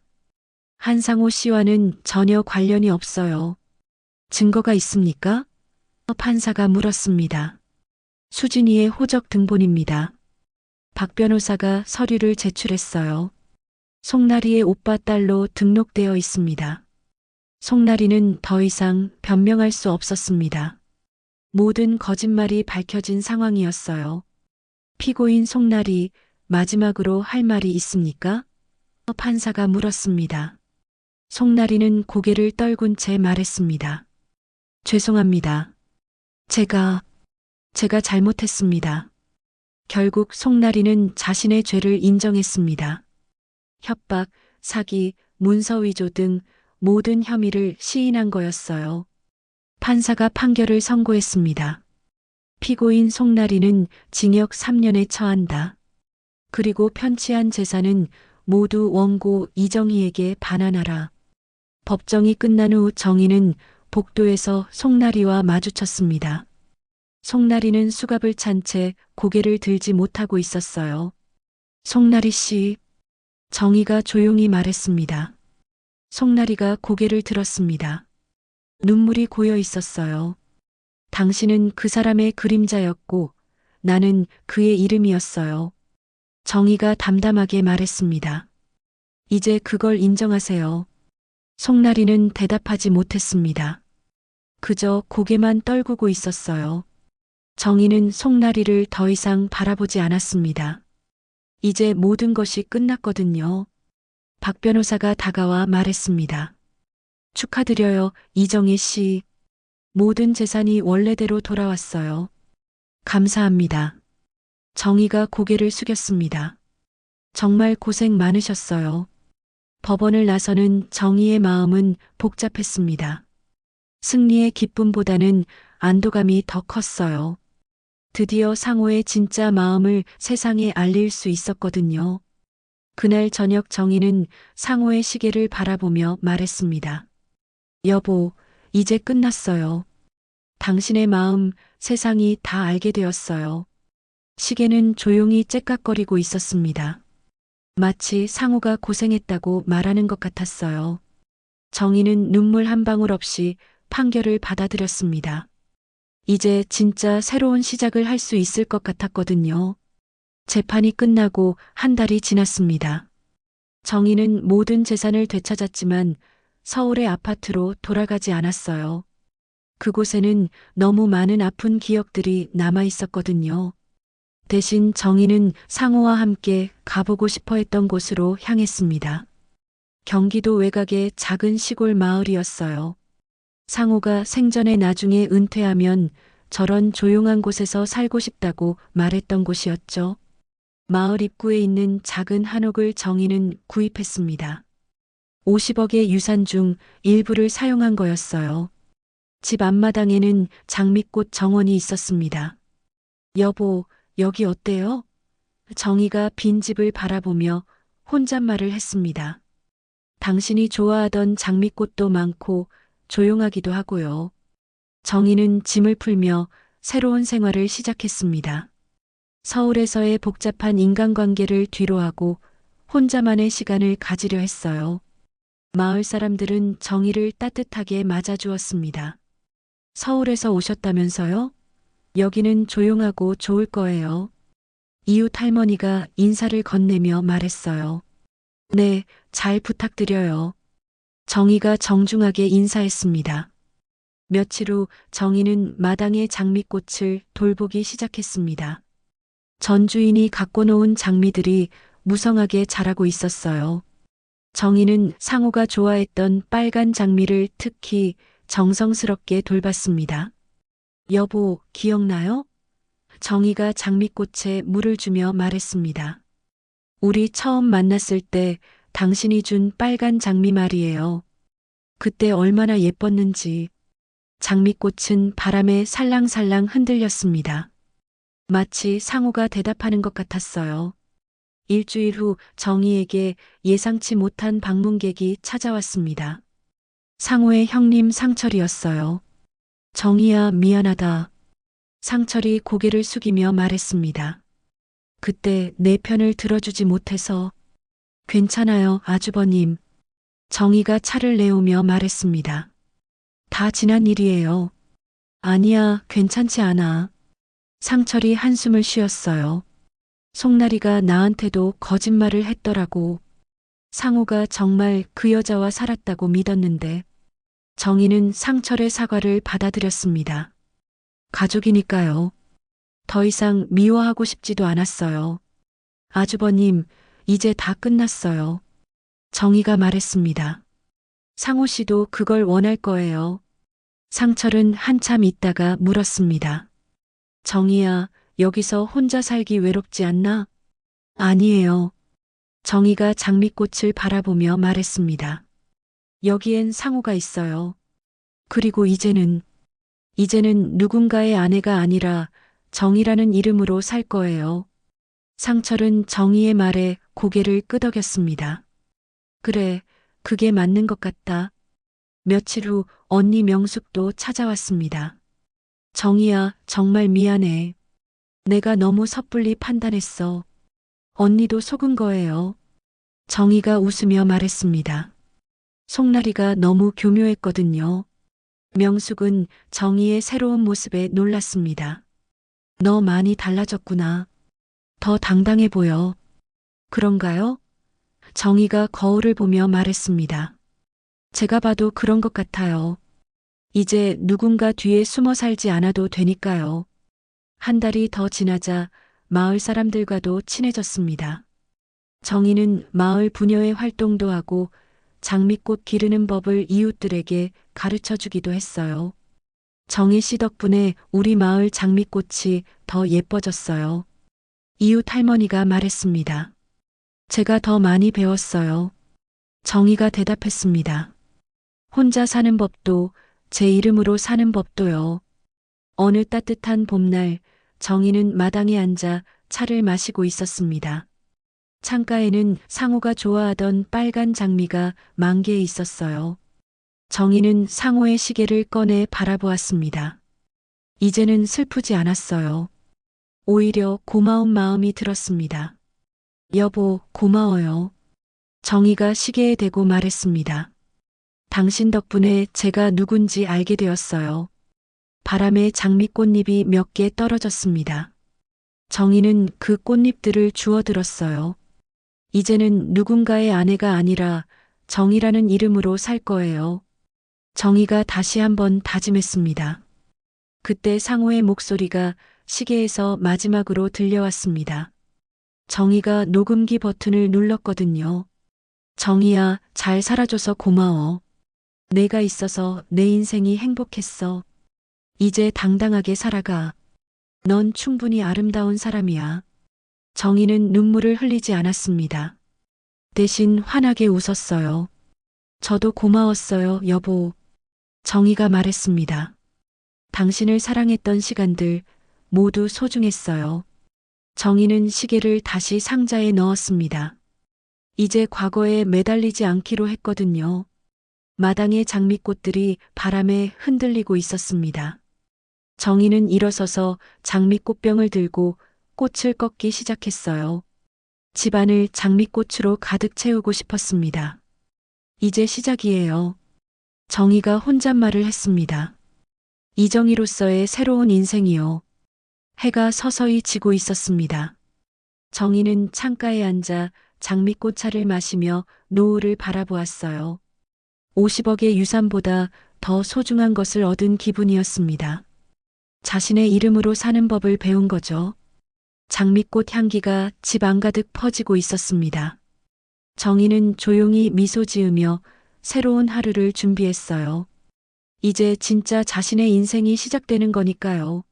한상호 씨와는 전혀 관련이 없어요. 증거가 있습니까? 판사가 물었습니다. 수진이의 호적 등본입니다. 박 변호사가 서류를 제출했어요. 송나리의 오빠 딸로 등록되어 있습니다. 송나리는 더 이상 변명할 수 없었습니다. 모든 거짓말이 밝혀진 상황이었어요. 피고인 송나리, 마지막으로 할 말이 있습니까? 판사가 물었습니다. 송나리는 고개를 떨군 채 말했습니다. 죄송합니다. 제가 잘못했습니다. 결국 송나리는 자신의 죄를 인정했습니다. 협박, 사기, 문서 위조 등 모든 혐의를 시인한 거였어요. 판사가 판결을 선고했습니다. 피고인 송나리는 징역 3년에 처한다. 그리고 편취한 재산은 모두 원고 이정희에게 반환하라. 법정이 끝난 후 정희는 복도에서 송나리와 마주쳤습니다. 송나리는 수갑을 찬 채 고개를 들지 못하고 있었어요. 송나리 씨, 정희가 조용히 말했습니다. 송나리가 고개를 들었습니다. 눈물이 고여 있었어요. 당신은 그 사람의 그림자였고 나는 그의 이름이었어요. 정희가 담담하게 말했습니다. 이제 그걸 인정하세요. 송나리는 대답하지 못했습니다. 그저 고개만 떨구고 있었어요. 정희는 송나리를 더 이상 바라보지 않았습니다. 이제 모든 것이 끝났거든요. 박 변호사가 다가와 말했습니다. 축하드려요, 이정희 씨. 모든 재산이 원래대로 돌아왔어요. 감사합니다. 정희가 고개를 숙였습니다. 정말 고생 많으셨어요. 법원을 나서는 정희의 마음은 복잡했습니다. 승리의 기쁨보다는 안도감이 더 컸어요. 드디어 상호의 진짜 마음을 세상에 알릴 수 있었거든요. 그날 저녁 정희는 상호의 시계를 바라보며 말했습니다. 여보, 이제 끝났어요. 당신의 마음 세상이 다 알게 되었어요. 시계는 조용히 째깍거리고 있었습니다. 마치 상호가 고생했다고 말하는 것 같았어요. 정희는 눈물 한 방울 없이 판결을 받아들였습니다. 이제 진짜 새로운 시작을 할 수 있을 것 같았거든요. 재판이 끝나고 한 달이 지났습니다. 정희는 모든 재산을 되찾았지만 서울의 아파트로 돌아가지 않았어요. 그곳에는 너무 많은 아픈 기억들이 남아 있었거든요. 대신 정희는 상호와 함께 가보고 싶어 했던 곳으로 향했습니다. 경기도 외곽의 작은 시골 마을이었어요. 상호가 생전에 나중에 은퇴하면 저런 조용한 곳에서 살고 싶다고 말했던 곳이었죠. 마을 입구에 있는 작은 한옥을 정희는 구입했습니다. 50억의 유산 중 일부를 사용한 거였어요. 집 앞마당에는 장미꽃 정원이 있었습니다. 여보, 여기 어때요? 정희가 빈 집을 바라보며 혼잣말을 했습니다. 당신이 좋아하던 장미꽃도 많고 조용하기도 하고요. 정희는 짐을 풀며 새로운 생활을 시작했습니다. 서울에서의 복잡한 인간관계를 뒤로하고 혼자만의 시간을 가지려 했어요. 마을 사람들은 정희를 따뜻하게 맞아주었습니다. 서울에서 오셨다면서요? 여기는 조용하고 좋을 거예요. 이웃 할머니가 인사를 건네며 말했어요. 네, 잘 부탁드려요. 정희가 정중하게 인사했습니다. 며칠 후 정희는 마당의 장미꽃을 돌보기 시작했습니다. 전 주인이 갖고 놓은 장미들이 무성하게 자라고 있었어요. 정희는 상호가 좋아했던 빨간 장미를 특히 정성스럽게 돌봤습니다. 여보, 기억나요? 정희가 장미꽃에 물을 주며 말했습니다. 우리 처음 만났을 때 당신이 준 빨간 장미 말이에요. 그때 얼마나 예뻤는지. 장미꽃은 바람에 살랑살랑 흔들렸습니다. 마치 상호가 대답하는 것 같았어요. 일주일 후 정희에게 예상치 못한 방문객이 찾아왔습니다. 상호의 형님 상철이었어요. 정희야, 미안하다. 상철이 고개를 숙이며 말했습니다. 그때 내 편을 들어주지 못해서. 괜찮아요, 아주버님. 정희가 차를 내오며 말했습니다. 다 지난 일이에요. 아니야, 괜찮지 않아. 상철이 한숨을 쉬었어요. 송나리가 나한테도 거짓말을 했더라고. 상호가 정말 그 여자와 살았다고 믿었는데. 정희는 상철의 사과를 받아들였습니다. 가족이니까요. 더 이상 미워하고 싶지도 않았어요. 아주버님, 이제 다 끝났어요. 정희가 말했습니다. 상호 씨도 그걸 원할 거예요. 상철은 한참 있다가 물었습니다. 정희야, 여기서 혼자 살기 외롭지 않나? 아니에요. 정희가 장미꽃을 바라보며 말했습니다. 여기엔 상호가 있어요. 그리고 이제는 누군가의 아내가 아니라 정희라는 이름으로 살 거예요. 상철은 정희의 말에 고개를 끄덕였습니다. 그래, 그게 맞는 것 같다. 며칠 후 언니 명숙도 찾아왔습니다. 정희야, 정말 미안해. 내가 너무 섣불리 판단했어. 언니도 속은 거예요. 정희가 웃으며 말했습니다. 송나리가 너무 교묘했거든요. 명숙은 정희의 새로운 모습에 놀랐습니다. 너 많이 달라졌구나. 더 당당해 보여. 그런가요? 정희가 거울을 보며 말했습니다. 제가 봐도 그런 것 같아요. 이제 누군가 뒤에 숨어 살지 않아도 되니까요. 한 달이 더 지나자 마을 사람들과도 친해졌습니다. 정희는 마을 부녀회 활동도 하고 장미꽃 기르는 법을 이웃들에게 가르쳐 주기도 했어요. 정희 씨 덕분에 우리 마을 장미꽃이 더 예뻐졌어요. 이웃 할머니가 말했습니다. 제가 더 많이 배웠어요. 정희가 대답했습니다. 혼자 사는 법도 제 이름으로 사는 법도요. 어느 따뜻한 봄날 정희는 마당에 앉아 차를 마시고 있었습니다. 창가에는 상호가 좋아하던 빨간 장미가 만개해 있었어요. 정희는 상호의 시계를 꺼내 바라보았습니다. 이제는 슬프지 않았어요. 오히려 고마운 마음이 들었습니다. 여보, 고마워요. 정희가 시계에 대고 말했습니다. 당신 덕분에 제가 누군지 알게 되었어요. 바람에 장미꽃잎이 몇 개 떨어졌습니다. 정희는 그 꽃잎들을 주워들었어요. 이제는 누군가의 아내가 아니라 정희라는 이름으로 살 거예요. 정희가 다시 한번 다짐했습니다. 그때 상호의 목소리가 시계에서 마지막으로 들려왔습니다. 정희가 녹음기 버튼을 눌렀거든요. 정희야, 잘 살아줘서 고마워. 내가 있어서 내 인생이 행복했어. 이제 당당하게 살아가. 넌 충분히 아름다운 사람이야. 정희는 눈물을 흘리지 않았습니다. 대신 환하게 웃었어요. 저도 고마웠어요, 여보. 정희가 말했습니다. 당신을 사랑했던 시간들 모두 소중했어요. 정희는 시계를 다시 상자에 넣었습니다. 이제 과거에 매달리지 않기로 했거든요. 마당의 장미꽃들이 바람에 흔들리고 있었습니다. 정희는 일어서서 장미꽃병을 들고 꽃을 꺾기 시작했어요. 집안을 장미꽃으로 가득 채우고 싶었습니다. 이제 시작이에요. 정희가 혼잣말을 했습니다. 이정희로서의 새로운 인생이요. 해가 서서히 지고 있었습니다. 정희는 창가에 앉아 장미꽃차를 마시며 노을을 바라보았어요. 50억의 유산보다 더 소중한 것을 얻은 기분이었습니다. 자신의 이름으로 사는 법을 배운 거죠. 장미꽃 향기가 집 안가득 퍼지고 있었습니다. 정희는 조용히 미소 지으며 새로운 하루를 준비했어요. 이제 진짜 자신의 인생이 시작되는 거니까요.